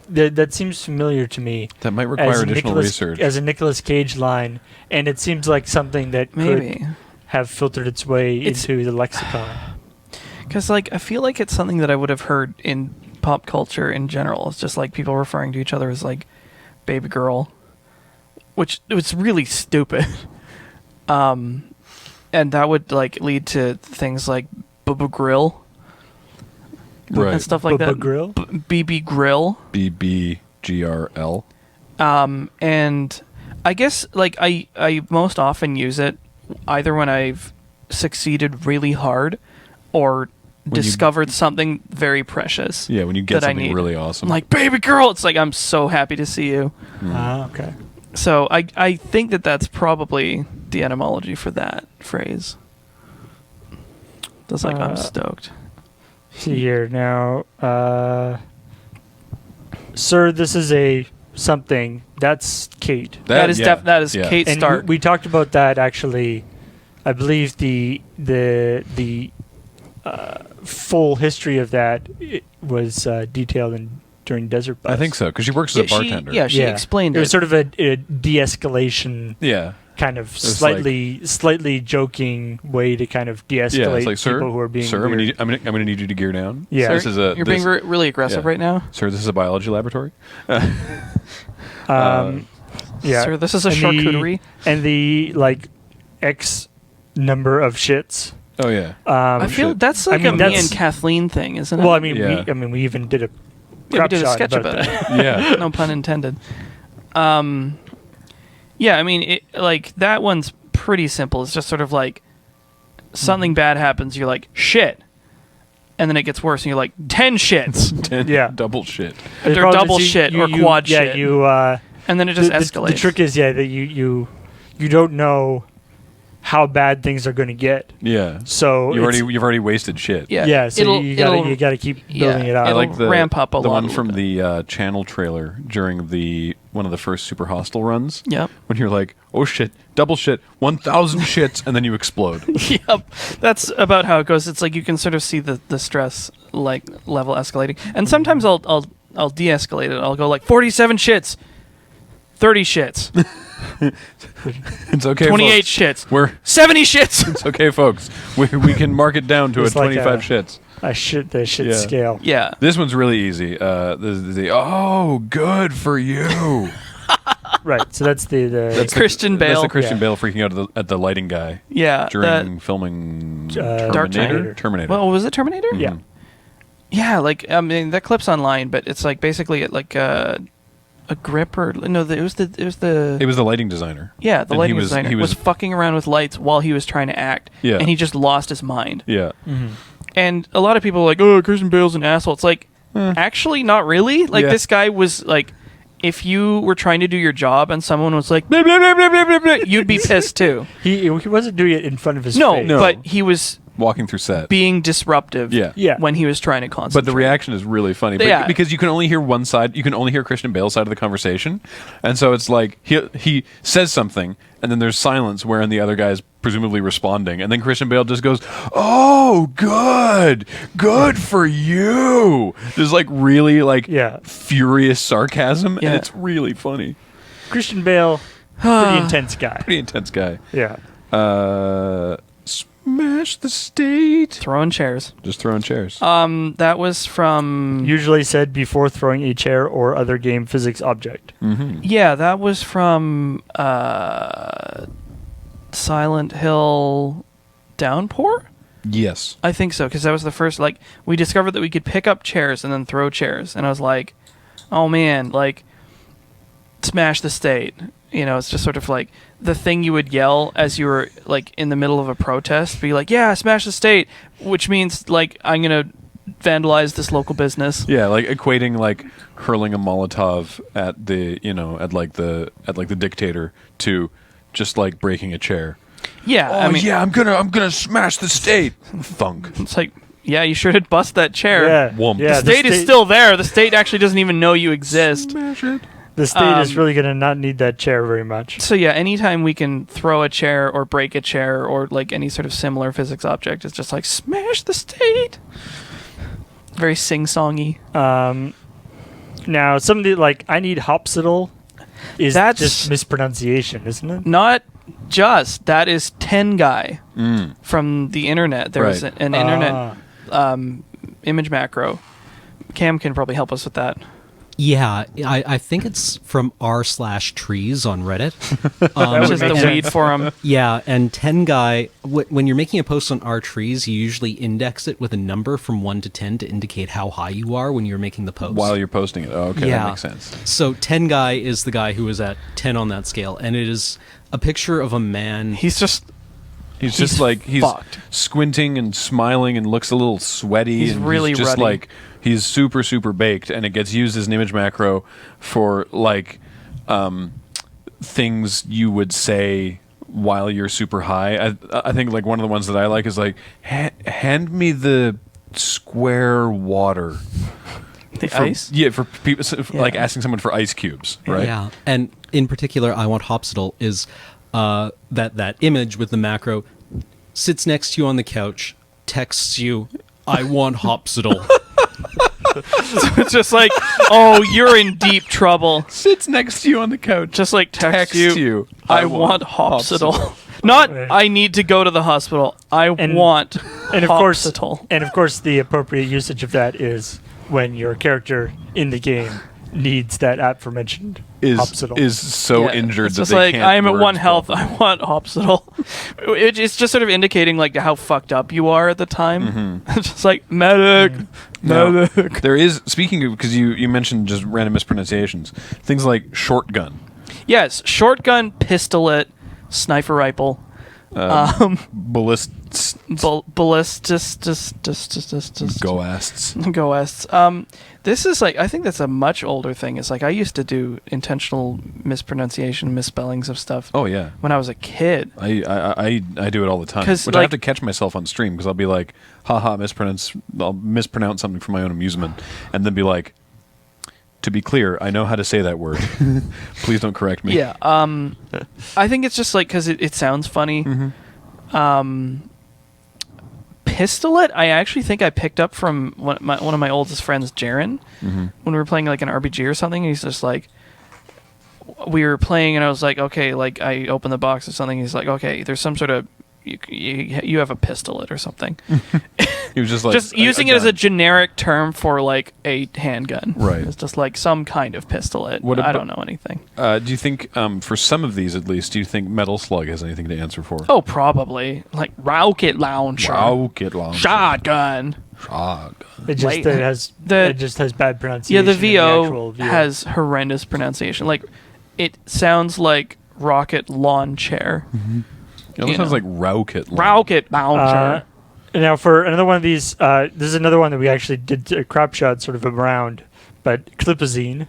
that seems familiar to me. That might require additional research. As a Nicolas Cage line, and it seems like something that Maybe. could have filtered its way It's- into the lexicon. Because, like, I feel like it's something that I would have heard in pop culture in general. It's just, like, people referring to each other as, like, baby girl, which was really stupid. And that would, like, lead to things like Bubba Grill Right. and stuff like that. Grill? BB Grill. BBGRL. And I guess, like, I most often use it either when I've succeeded really hard or When you- discovered something very precious. Yeah, when you get that I something need. really awesome. I'm like, baby girl! It's like, I'm so happy to see you. Okay. So I think that that's probably the etymology for that phrase. That's like, I'm stoked. See here now, sir. This is a something. That's Kate. that is that is yeah. Kate And Stark. we talked about that actually. I believe the full history of that was detailed during Desert Bus. I think so, because she works as a bartender. She explained It it. was sort of a de-escalation Yeah. kind of It's slightly joking way to kind of de-escalate Yeah, it's like, sir, people who are being sir, weird. I'm gonna need you to gear down. Yeah. This is a You're being really aggressive yeah. right now. Sir, this is a biology laboratory. Yeah. Sir, this is a And charcuterie. and the like X number of shits. Oh yeah. I feel shit. that's like I mean, a me that's- and Kathleen thing, isn't it? Well, I mean, Yeah. we even did a we crap did a shot sketch about it. Yeah. No pun intended. Yeah, I mean, like that one's pretty simple. It's just sort of like something bad happens. You're like shit, and then it gets worse, and you're like 10 shits, 10 Yeah. double shit. They're Probably double just shit or quad yeah, shit. you. and then it just The escalates. trick is, that you don't know how bad things are going to get. Yeah. So You've already wasted shit. yeah, So you gotta keep building it up. I It'll like the ramp up a the lot one a from little the channel trailer during one of the first Super Hostile runs. Yep. When you're like, oh shit, double shit, 1,000 shits, and then you explode. Yep, that's about how it goes. It's like you can sort of see the stress like level escalating, and sometimes I'll de-escalate it. I'll go like 47 shits, 30 shits, It's okay. 28 folks. shits, We're 70 shits. it's okay, folks. We can mark it down to It's a like 25 a- shits. The shit Yeah. scale. Yeah, This one's really easy. Oh, good for you. Right. So that's the That's Christian That's Bale. the Christian Yeah. Bale freaking out at the lighting guy yeah. during filming Dark Knight. Terminator. Well, was it Terminator? Mhm. Yeah. Yeah, like I mean that clip's online, but it's like basically like a grip or no, it was the It was the lighting designer. yeah the and lighting he was- designer he was was- fucking around with lights while he was trying to act. Yeah. and he just lost his mind. Yeah. And a lot of people are like, oh, Christian Bale's an asshole. It's like, actually, not really. Like, Yeah. this guy was like, if you were trying to do your job and someone was like, blah, blah, blah, blah, blah, blah, blah, you'd be pissed too. He wasn't doing it in front of his No, face. No. but he was Walking through set. being disruptive Yeah. Yeah. when he was trying to concentrate. But the reaction is really funny Yeah. because you can only hear one side. You can only hear Christian Bale's side of the conversation, and so it's like he says something, and then there's silence wherein the other guy is presumably responding, and then Christian Bale just goes, "Oh, good for you." There's like really like Yeah. furious sarcasm, Yeah. and it's really funny. Christian Bale, pretty intense guy. Pretty intense guy. Yeah. Smash the state. Throwing chairs. Just throwing chairs. That was from... Usually said before throwing a chair or other game physics object. Yeah, that was from Silent Hill Downpour? Yes. I think so, because that was the first, like, we discovered that we could pick up chairs and then throw chairs. And I was like, oh man, like, smash the state. You know, it's just sort of like the thing you would yell as you were, like, in the middle of a protest. Be like, yeah, smash the state, which means, like, I'm going to vandalize this local business. Yeah, like equating like hurling a Molotov at the the dictator to just like breaking a chair. Yeah, I mean, I'm gonna smash the state. Thunk. it's like, yeah, you sure did bust that chair. Yeah. Whoomp. Yeah, The state is still there. The state actually doesn't even know you exist. Smash it. The state is really going to not need that chair very much. So yeah, anytime we can throw a chair or break a chair or like any sort of similar physics object, it's just like smash the state. Very sing-songy. Now, somebody like I need Hopsital is That's- just mispronunciation, isn't it? Not just. That is 10 guy from the internet. There was Right. an internet image macro. Cam can probably help us with that. Yeah, I think it's from r/trees on Reddit. Which is make the sense. weed forum. Yeah, and 10 guy, when you're making a post on r/trees, you usually index it with a number from 1 to 10 to indicate how high you are when you're making the post. While you're posting it. Oh, okay, Yeah. that makes sense. So 10 guy is the guy who is at 10 on that scale, and it is a picture of a man. He's just He's just like he's fucked. squinting and smiling and looks a little sweaty. He's and really he's just ruddy. like he's super baked, and it gets used as an image macro for like things you would say while you're super high. I think like one of the ones that I like is like hand me the square water. the For- ice. Yeah, for people like Yeah. asking someone for ice cubes, right? Yeah, and in particular, I want Hopsital is that image with the macro sits next to you on the couch, texts you, I want Hopsital. It's just like, oh, you're in deep trouble. Sits next to you on the couch. Just like text you. I I want Hopsital. Hopsital. Not Right. I need to go to the hospital. I want And of course, Hopsital. the appropriate usage of that is when your character in the game needs that aforementioned Hopsital. is so Yeah, injured it's that just they like can't I am at word 1 health. properly. I want Hopsital. It's just sort of indicating like how fucked up you are at the time. It's just like medic, Now, medic. there is, speaking of, because you mentioned just random mispronunciations, things like shotgun, Yes, shotgun, pistolet, sniper rifle, ballists, ballistus, goasts. Goests. This is like I think that's a much older thing. It's like I used to do intentional mispronunciation, misspellings of stuff Oh yeah, when I was a kid. I do it all the time. 'Cause, Which I have like- to catch myself on stream because I'll be like, haha, I'll mispronounce something for my own amusement, and then be like, to be clear, I know how to say that word. Please don't correct me. Yeah. I think it's just like because it sounds funny. Pistolet, I actually think I picked up from one of my oldest friends, Jaren, when we were playing like an RPG or something. He's just like, we were playing, and I was like, okay, like I opened the box or something. He's like, okay, there's some sort of you have a pistolet or something. He was just like Just using it as a gun. generic term for like a handgun. Right. It's just like some kind of pistolet. What I about- don't know anything. Do you think, for some of these at least, do you think Metal Slug has anything to answer for? Oh, probably like rocket launcher, Rocket launcher. shotgun. Shotgun. It just Wait. it just has bad Yeah, pronunciation. the in VO actual VO. has horrendous pronunciation. Like, it sounds like rocket lawn chair. It almost sounds like Rocket launcher. Rocket launcher. Now, for another one of these, this is another one that we actually did a crop shot sort of around, but Clipazine,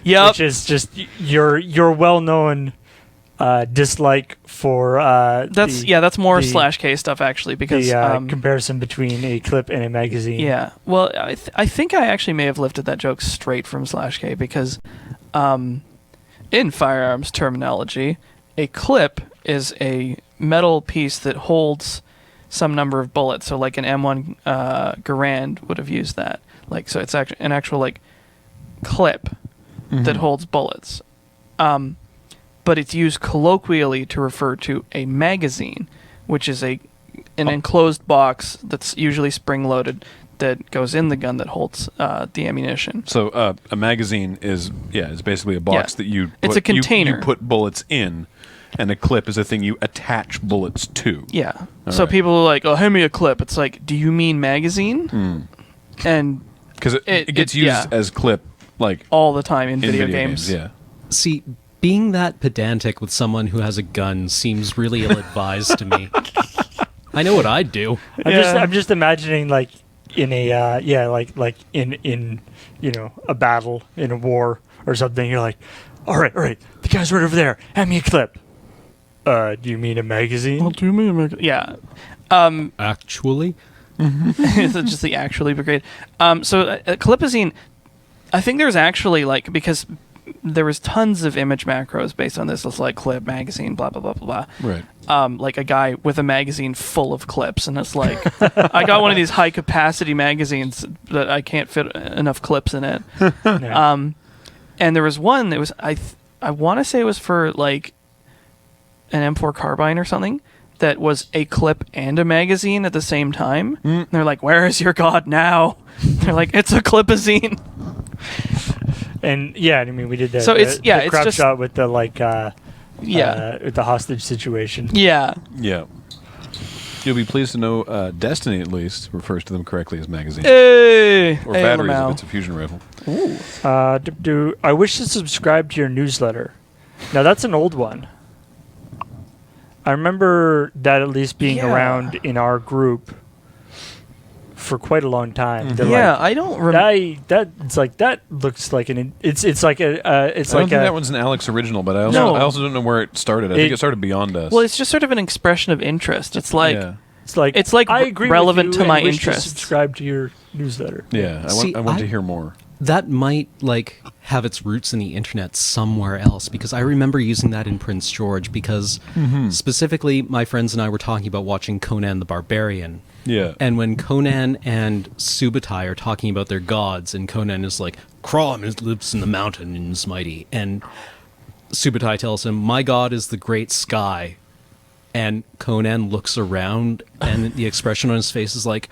Yep. which is just your well-known dislike for That's more the- /K stuff actually because the comparison between a clip and a magazine. yeah. Well, I think I actually may have lifted that joke straight from /K because in firearms terminology, a clip is a metal piece that holds some number of bullets. So like an M1 Garand would have used that. Like so it's actually an actual like clip that holds bullets. But it's used colloquially to refer to a magazine, which is an enclosed box that's usually spring-loaded that goes in the gun that holds the ammunition. So a magazine is basically a box Yeah. that you It's a container. You put bullets in, and a clip is a thing you attach bullets to. Yeah. All So right. people are like, "Oh, hand me a clip." It's like, "Do you mean magazine?" And Because it gets used yeah. as clip like all the time in in video games. Yeah. See, being that pedantic with someone who has a gun seems really ill-advised to me. I know what I'd do. I'm just imagining like in a like in a battle in a war or something. You're like, all right, the guy's right over there. Hand me a clip. Do you mean a magazine? do me a magazine. Yeah. Actually, It's just the actually brigade. So Clipazine, I think there's actually like because there was tons of image macros based on this. It's like clip, magazine, blah blah blah blah blah. Right. Like a guy with a magazine full of clips, and it's like I got one of these high capacity magazines that I can't fit enough clips in it. Yeah. And there was one that was I want to say it was for like an M4 carbine or something that was a clip and a magazine at the same time. And they're like, "Where is your god now?" They're like, "It's a clipazine." And yeah, I mean, we did that. So it's the it's crap just shot with the yeah. with the hostage situation. Yeah. Yeah. You'll be pleased to know Destiny, at least, refers to them correctly as magazines. Hey, Or hey, batteries Lamau. if it's a fusion rifle. I wish to subscribe to your newsletter. Now that's an old one. I remember that at least being Yeah. around in our group for quite a long time. They're Yeah, like, I don't remember. that looks like it's like a it's I don't like think a that one's an Alex original, but I No. also don't know where it started. I think it started beyond us. Well, it's just sort of an expression of interest. It's like yeah. it's like I agree relevant with to you my and wish interests. To subscribe to your newsletter. Yeah, See, I want I- to hear more. That might like have its roots in the internet somewhere else, because I remember using that in Prince George because specifically my friends and I were talking about watching Conan the Barbarian. Yeah. And when Conan and Subutai are talking about their gods, and Conan is like, Crom lives in the mountains mighty, and Subutai tells him, my god is the great sky. And Conan looks around, and the expression on his face is like,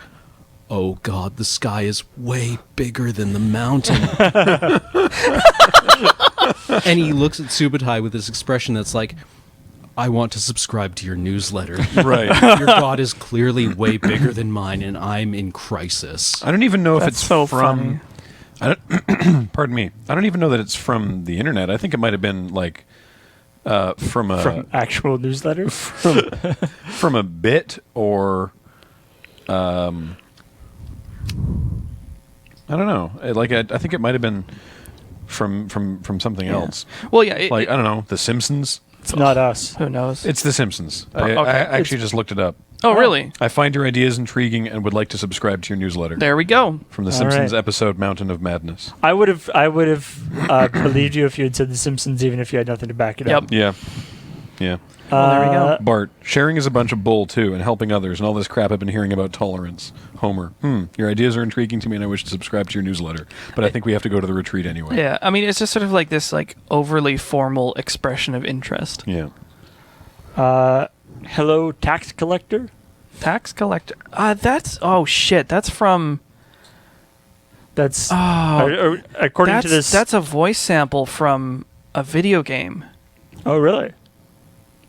oh god, the sky is way bigger than the mountain. And he looks at Subutai with this expression that's like, I want to subscribe to your newsletter. Right. Your god is clearly way bigger than mine, and I'm in crisis. I don't even know if That's it's so from. funny. Pardon me. I don't even know that it's from the internet. I think it might have been like from From actual newsletters. from a bit or I don't know. I think it might have been from something else. Well, yeah. Like I don't know, The Simpsons. It's not us. Who knows? It's The Simpsons. I Okay. actually just looked it up. Oh, really? I find your ideas intriguing and would like to subscribe to your newsletter. There we go. From The All Simpsons right. episode Mountain of Madness. I would have believed you if you had said The Simpsons, even if you had nothing to back it up. Yep. Yeah. Yeah. Well, there we go. Bart, sharing is a bunch of bull too, and helping others, and all this crap I've been hearing about tolerance. Homer, your ideas are intriguing to me, and I wish to subscribe to your newsletter, but I think we have to go to the retreat anyway. Yeah, I mean, it's just sort of like this like overly formal expression of interest. Yeah. Hello, tax collector. Tax collector. That's oh shit. That's from. That's according to this. That's a voice sample from a video game. Oh, really?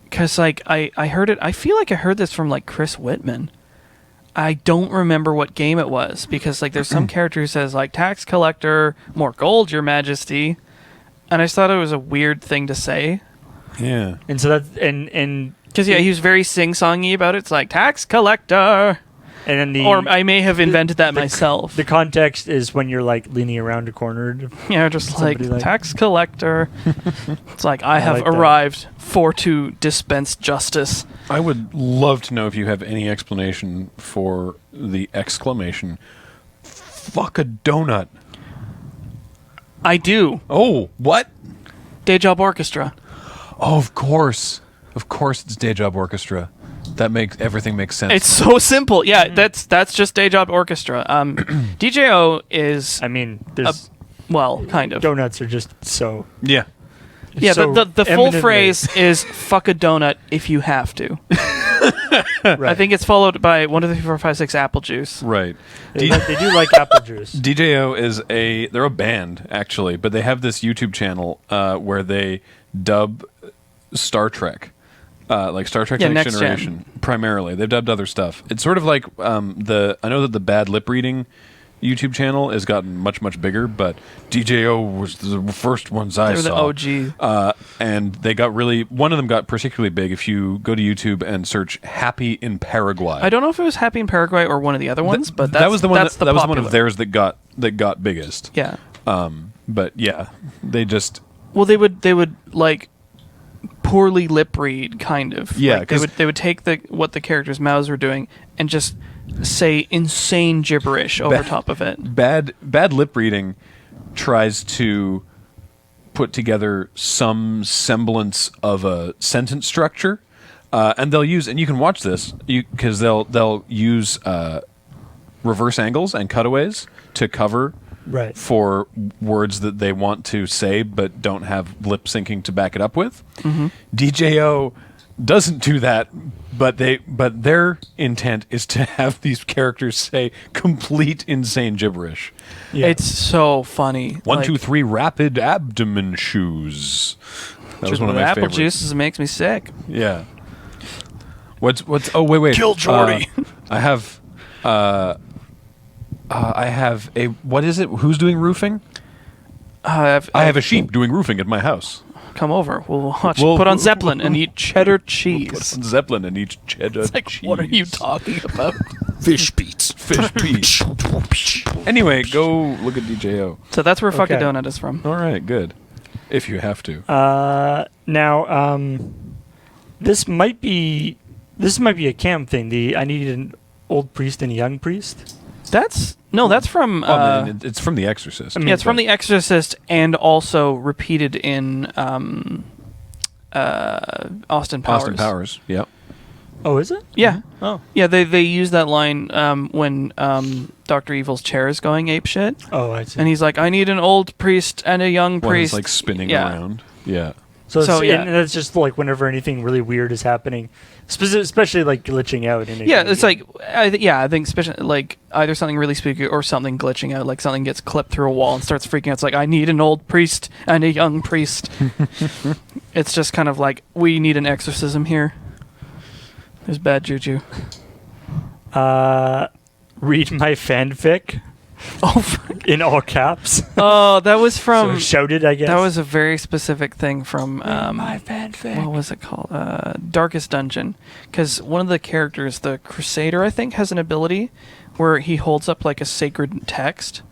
Because like I heard it. I feel like I heard this from like Chris Whitman. I don't remember what game it was because like there's some character who says like tax collector, more gold, Your Majesty, and I just thought it was a weird thing to say. Yeah. And so that's and Because yeah, he was very sing-songy about it. It's like tax collector, then the or I may have invented that myself. the context is when you're like leaning around a corner. Yeah, just like Somebody like- tax collector. It's like I have like that. arrived for to dispense justice. I would love to know if you have any explanation for the exclamation, fuck a donut. I do. Oh, what? Day Job Orchestra. Oh, of course. Of course it's Day Job Orchestra. That makes everything makes sense. It's so simple. Yeah, that's just Day Job Orchestra. DJO is I mean, there's well, kind of. donuts are just so. yeah. Yeah, so the full eminently- phrase is "fuck a donut if you have to." Right. I think it's followed by 1, 2, 3, 4, 5, 6 apple juice. Right. they do like apple juice. DJO is they're a band actually, but they have this YouTube channel where they dub Star Trek, like Star Trek Yeah, Next Next Gen. Generation primarily. They've dubbed other stuff. It's sort of like I know that the Bad Lip Reading YouTube channel has gotten much bigger, but DJO was the first ones I They're the saw. OG. And they got one of them got particularly big. If you go to YouTube and search "Happy in Paraguay," I don't know if it was Happy in Paraguay or one of the other ones, but that was the one. That's That was one popular. of theirs that got biggest. Yeah. But yeah, they just Well, they would like poorly lip read, kind of. Yeah, Like, 'cause- they would take what the characters' mouths were doing and just say insane gibberish over top of it. bad lip reading tries to put together some semblance of a sentence structure, and they'll use, and you can watch this because they'll use reverse angles and cutaways to cover Right. for words that they want to say but don't have lip syncing to back it up with. DJO doesn't do that, but their intent is to have these characters say complete insane gibberish. Yeah. It's so funny. One, two, three, rapid abdomen shoes. That was one of my apple favorites. juice makes me sick. Yeah. What's? Oh, wait. Kill Jordy. I have a. What is it? Who's doing roofing? I have a sheep doing roofing at my house. Come over. We'll watch. We'll- Put on Zeppelin and eat cheddar cheese. Zeppelin and eat cheddar It's like, cheese. what are you talking about? Fish beats. Fish beach. Anyway, go look at DJO. So that's where Fuck a Okay. Donut is from. All right, good. If you have to. Now, this might be a camp thing. I need an old priest and a young priest. That's from. It's from The Exorcist. I mean, Yeah, it's from The Exorcist and also repeated in Austin Powers. Austin Powers. Yep. Oh, is it? Yeah. Oh. Yeah, they use that line when Dr. Evil's chair is going apeshit. Oh, I see. And he's like, I need an old priest and a young One priest. is like spinning Yeah. around. Yeah. So yeah. and that's just like whenever anything really weird is happening, especially like glitching out. In a Yeah, game. it's like, I think especially like either something really spooky or something glitching out, like something gets clipped through a wall and starts freaking out. It's like, I need an old priest and a young priest. It's just kind of like, we need an exorcism here. There's bad juju. read my fanfic Oh, fuck. in all caps. Oh, that was from. So shouted, I guess. That was a very specific thing from. my fanfic. What was it called? Darkest Dungeon. Because one of the characters, the Crusader, I think, has an ability where he holds up like a sacred text,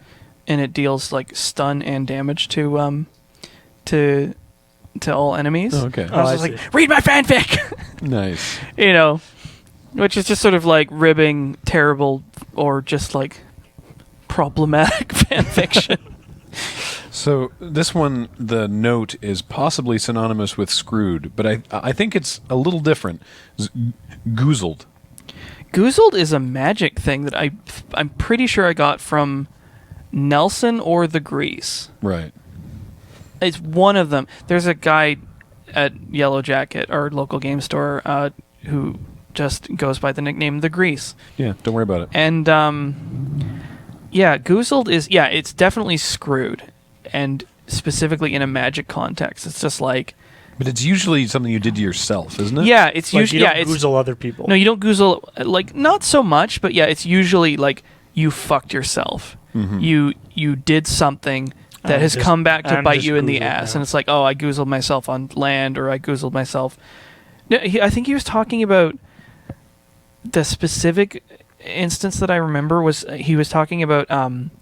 and it deals like stun and damage to all enemies. Oh, okay. I was I just see. like, read my fanfic, Nice. you know, which is just sort of like ribbing terrible or just like problematic fanfiction. So this one, the note is possibly synonymous with screwed, but I think it's a little different. Goozled. Goozled is a magic thing that I'm pretty sure I got from Nelson or the Grease. Right. It's one of them. There's a guy at Yellow Jacket, our local game store, who just goes by the nickname the Grease. Yeah, don't worry about it. And yeah, Goozled is it's definitely screwed, and specifically in a magic context. It's just like But it's usually something you did to yourself, isn't it? yeah, it's Like, usually you don't it's goozle other people. no, you don't goozle like not so much, but yeah, it's usually like you fucked yourself. Mm-hmm. You did something that I'm has just- come back to I'm bite just you in the goozled ass, now. and it's like, oh, I goozled myself on land, or I goozled myself. No, I think he was talking about the specific instance that I remember was he was talking about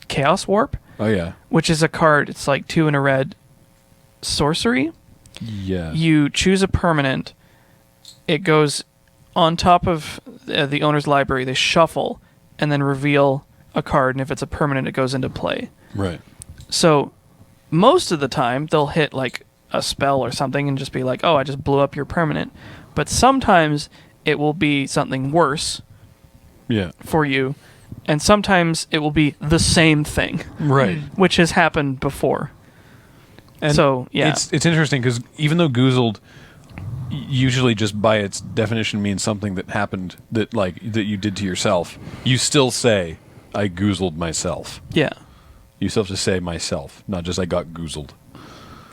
Chaos Warp, Oh, yeah. which is a card. It's like 2 and a red sorcery. Yeah. You choose a permanent. It goes on top of the owner's library. They shuffle and then reveal a card, and if it's a permanent, it goes into play. Right. So most of the time, they'll hit like a spell or something and just be like, oh, I just blew up your permanent. But sometimes it will be something worse Yeah. for you, and sometimes it will be the same thing, Right. which has happened before. And So, yeah. it's interesting because even though goozled usually just by its definition means something that happened that you did to yourself, you still say I goozled myself. Yeah. You still have to say myself, not just I got goozled.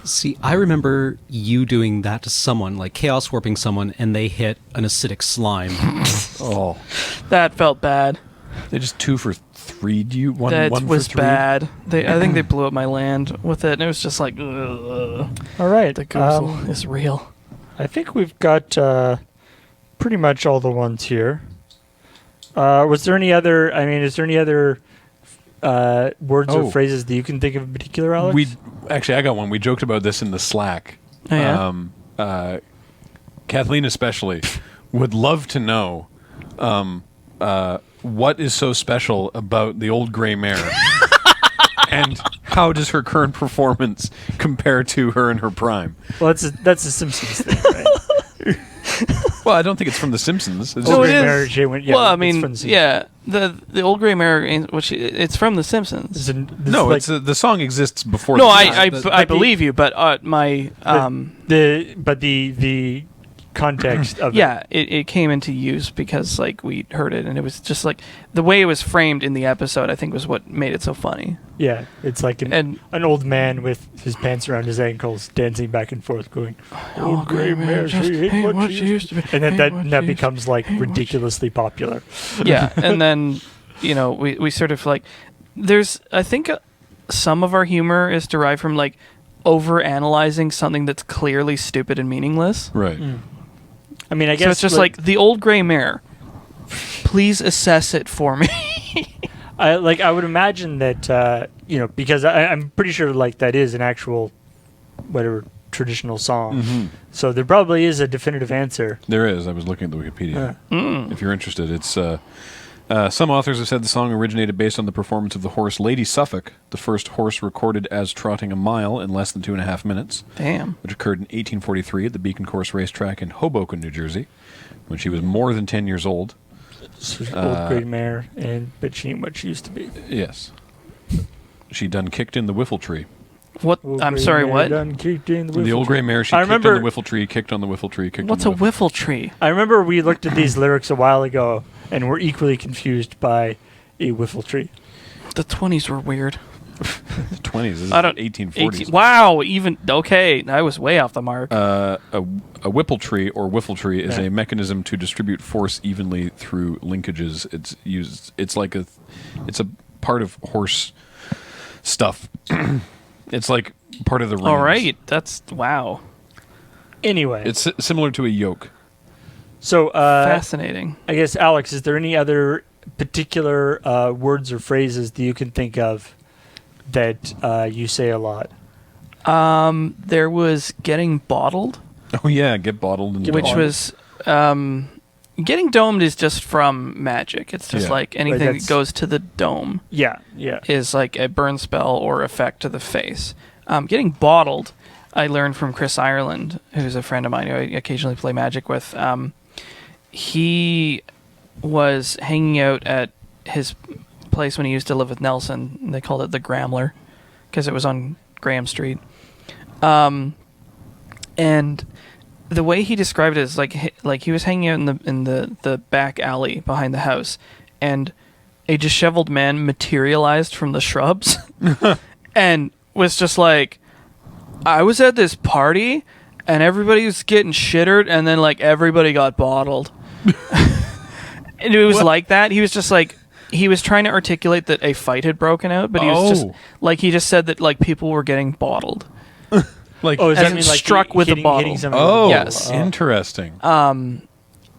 See, I remember you doing that to someone, like chaos warping someone, and they hit an acidic slime. Oh, That felt bad. they just 2 for 3'd you. One That for was 3? bad. I think they blew up my land with it, and it was just like, ugh. All right. The goozle is real. I think we've got pretty much all the ones here. Was there any other? I mean, is there any other words Oh. or phrases that you can think of in particular, Alex? I got one. We joked about this in the Slack. Oh, yeah? Kathleen especially would love to know what is so special about the old gray mare And how does her current performance compare to her in her prime? Well, that's a Simpsons thing, right? Well, I don't think it's from The Simpsons. It's No, Old it Grey is. Mare, Jay went, yeah, well, I it's mean, from the Simpsons. yeah, the old gray mare, which it's from The Simpsons. This is no, like, it's the song exists before. No, the I Simpsons. I believe you, but my the context of yeah, it came into use because like we heard it, and it was just like the way it was framed in the episode. I think was what made it so funny. yeah, it's like And an old man with his pants around his ankles dancing back and forth, going, "Old Grey Mare, she ain't what she used to be," and then that becomes like ridiculously popular. Yeah, and then we sort of like there's I think some of our humor is derived from like over analyzing something that's clearly stupid and meaningless. Right. I mean, I guess So it's just like the old gray mare. Please assess it for me. I would imagine that because I'm pretty sure like that is an actual whatever traditional song. Mm-hmm. So there probably is a definitive answer. There is. I was looking at the Wikipedia. Mm. If you're interested, it's some authors have said the song originated based on the performance of the horse Lady Suffolk, the first horse recorded as trotting a mile in less than 2.5 minutes, Damn. which occurred in 1843 at the Beacon Course Racetrack in Hoboken, New Jersey, when she was more than 10 years old. Old Grey Mare, but she ain't what she used to be. Yes. She done kicked in the whiffle tree. What? Old I'm Grey sorry. Mare What? done kicked in the The whiffle old tree. gray mare, she I kicked on remember- the whiffle tree, kicked on the whiffle tree, kicked What's on a the whiffle tree? I remember we looked at these lyrics a while ago and were equally confused by a whiffle tree. The 20s were weird. The 20s. This is I don't. 1840s. Wow. Even okay. I was way off the mark. A whipple tree or whiffle tree is Yeah. a mechanism to distribute force evenly through linkages. It's used. It's like it's a part of horse stuff. It's like part of the reins. All right. That's wow. Anyway, It's similar to a yoke. so Fascinating. I guess, Alex, is there any other particular words or phrases that you can think of that you say a lot? There was getting bottled, Oh yeah, get bottled and which domed. was getting domed is just from magic. It's just Yeah. like anything that's- that goes to the dome Yeah. is like a burn spell or effect to the face. Getting bottled, I learned from Chris Ireland, who's a friend of mine who I occasionally play Magic with. He was hanging out at his place when he used to live with Nelson. They called it the Gramler because it was on Graham Street. And the way he described it is like he was hanging out in the back alley behind the house, and a disheveled man materialized from the shrubs, and was just like, I was at this party, and everybody was getting shittered, and then like everybody got bottled. And it was like that. He was just like, he was trying to articulate that a fight had broken out, but he was just Oh. like, he just said that like people were getting bottled. like Oh, does As that in mean like struck with a hitting, bottle. hitting somebody oh, with a Yes. bottle? interesting.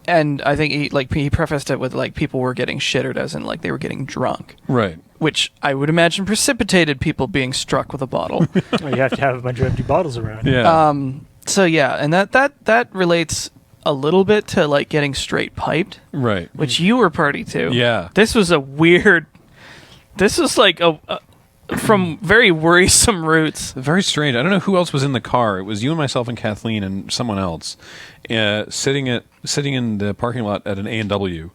And I think he prefaced it with like people were getting shittered, as in like they were getting drunk, Right. which I would imagine precipitated people being struck with a bottle. Well, you have to have a bunch of empty bottles around. Yeah. So yeah, and that relates a little bit to like getting straight piped, right. which you were party to. Yeah. This was a weird. This was like a from very worrisome roots. Very strange. I don't know who else was in the car. It was you and myself and Kathleen and someone else, sitting in the parking lot at an A&W,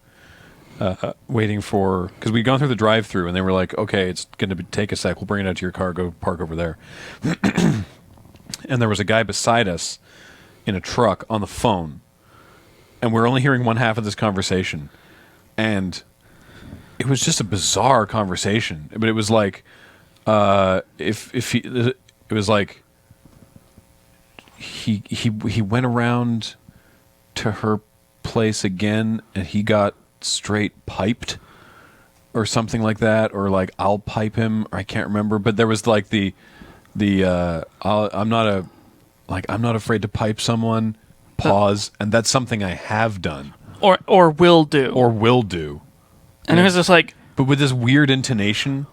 waiting for, because we'd gone through the drive-through and they were like, "Okay, it's going to take a sec. We'll bring it out to your car. Go park over there." And there was a guy beside us in a truck on the phone, and we're only hearing one half of this conversation, and it was just a bizarre conversation. But it was like, it was like he went around to her place again, and he got straight piped, or something like that, or like I'll pipe him, or I can't remember. But there was like I'm not afraid to pipe someone. Pause, and that's something I have done Or will do. or will do. And it was just like, But with this weird intonation,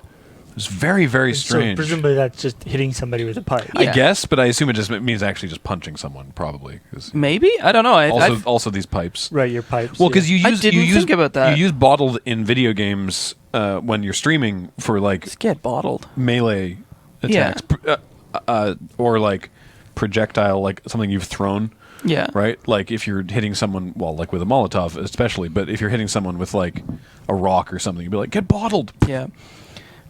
was very, very So strange. presumably that's just hitting somebody with a pipe. Yeah. I guess, but I assume it means actually just punching someone, probably. 'Cause Maybe, I don't know. also these pipes. Right, your pipes. Well, because I didn't think about that. You use bottled in video games when you're streaming for like just get bottled. melee attacks, or like projectile, like something you've thrown. Yeah. Right? Like if you're hitting someone, well, like with a Molotov especially, but if you're hitting someone with like a rock or something, you'd be like, get bottled. Yeah.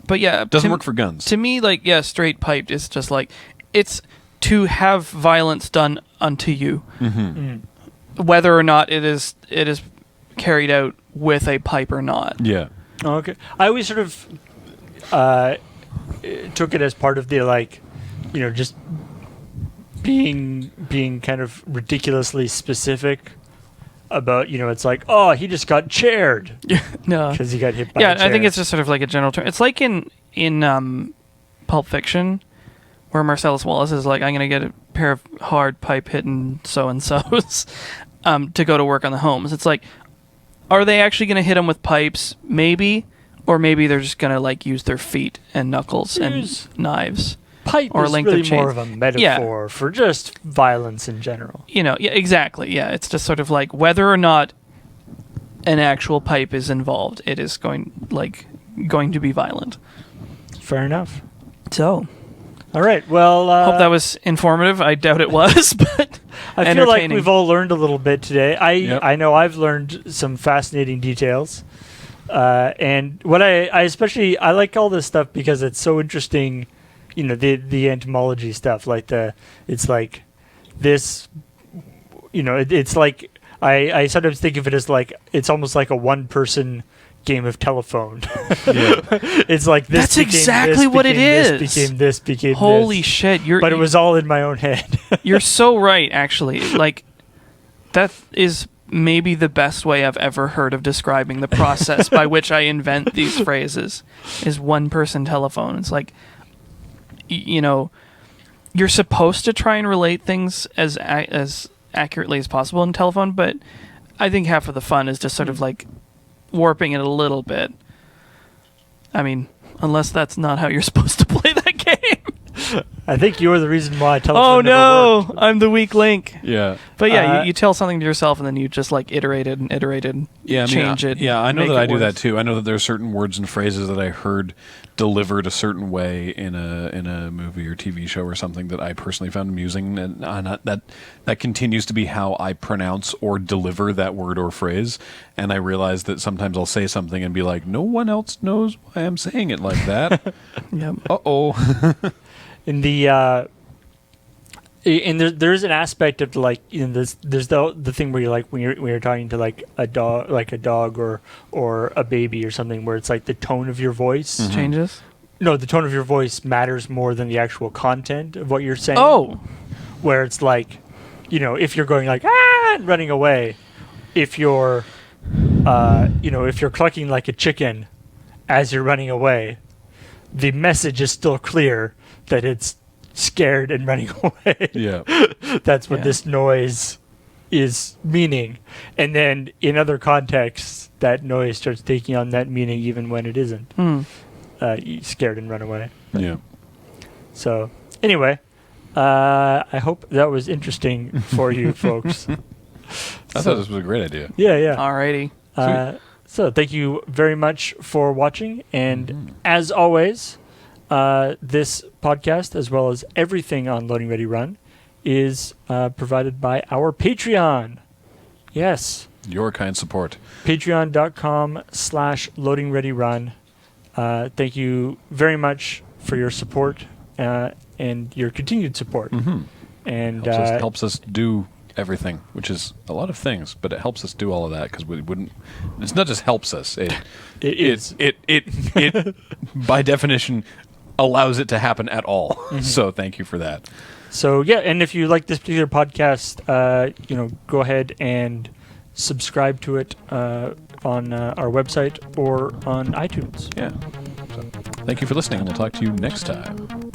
But yeah, Doesn't work for guns. To me, like, yeah, straight piped is just like, it's to have violence done unto you. Whether or not it is carried out with a pipe or not. Yeah. Oh, okay. I always sort of took it as part of the, like, you know, just being kind of ridiculously specific about, you know, it's like, oh, he just got chaired No. because he got hit by Yeah, a chair. I think it's just sort of like a general term. It's like in Pulp Fiction, where Marcellus Wallace is like, I'm going to get a pair of hard pipe hitting so-and-sos to go to work on the homes. It's like, are they actually going to hit them with pipes? Maybe. Or maybe they're just going to like use their feet and knuckles Use and knives. pipe or is length really of more chain. of a metaphor for just violence in general. You know, yeah, exactly. Yeah, it's just sort of like whether or not an actual pipe is involved, it is going to be violent. Fair enough. So, All right. Well, hope that was informative. I doubt it was, but I feel like entertaining. we've all learned a little bit today. Yep. I know I've learned some fascinating details. And what I especially I like all this stuff because it's so interesting, you know, the entomology stuff, like it's like this, you know, it's like I sometimes think of it as like it's almost like a one person game of telephone. It's like this. That's exactly what it is. Became this. Became Holy this. shit! But it was all in my own head. You're so right, actually. Like, that is maybe the best way I've ever heard of describing the process by which I invent these phrases, is one-person telephone. It's like, you know, you're supposed to try and relate things as accurately as possible in telephone, but I think half of the fun is just sort of like warping it a little bit. I mean, unless that's not how you're supposed to play that game. I think you're the reason why telephone Oh never no, worked. I'm the weak link. Yeah. But yeah, Uh, you tell something to yourself and then you just like iterated and iterated, Yeah, I mean, change it. Yeah, I know make that it I do that worse. too. I know that there are certain words and phrases that I heard delivered a certain way in a movie or TV show or something that I personally found amusing, and that continues to be how I pronounce or deliver that word or phrase. And I realize that sometimes I'll say something and be like, no one else knows why I'm saying it like that. Yep. In the and there's an aspect of like, you know, there's the thing where you're like when you're talking to like a dog or a baby or something, where it's like the tone of your voice. Mhm. Changes. No, the tone of your voice matters more than the actual content of what you're saying. Oh, Where it's like, you know, if you're going like and running away, if you're you know, if you're clucking like a chicken as you're running away, the message is still clear that it's scared and running away. Yeah. That's what Yeah. this noise is meaning. And then in other contexts, that noise starts taking on that meaning even when it isn't. Scared and run away. Yeah. So anyway, I hope that was interesting for you folks. I thought this was a great idea. Yeah. alrighty. So thank you very much for watching. And as always, this podcast, as well as everything on Loading Ready Run, is provided by our Patreon. Yes. Your kind support. Patreon.com/LoadingReadyRun. Thank you very much for your support and your continued support. Mm-hmm. And Helps us do everything, which is a lot of things, but it helps us do all of that because we wouldn't. It's not just helps us. It by definition allows it to happen at all. Mm-hmm. So thank you for that. So yeah, and if you like this particular podcast, you know, go ahead and subscribe to it on our website or on iTunes. Yeah. So thank you for listening, and we'll talk to you next time.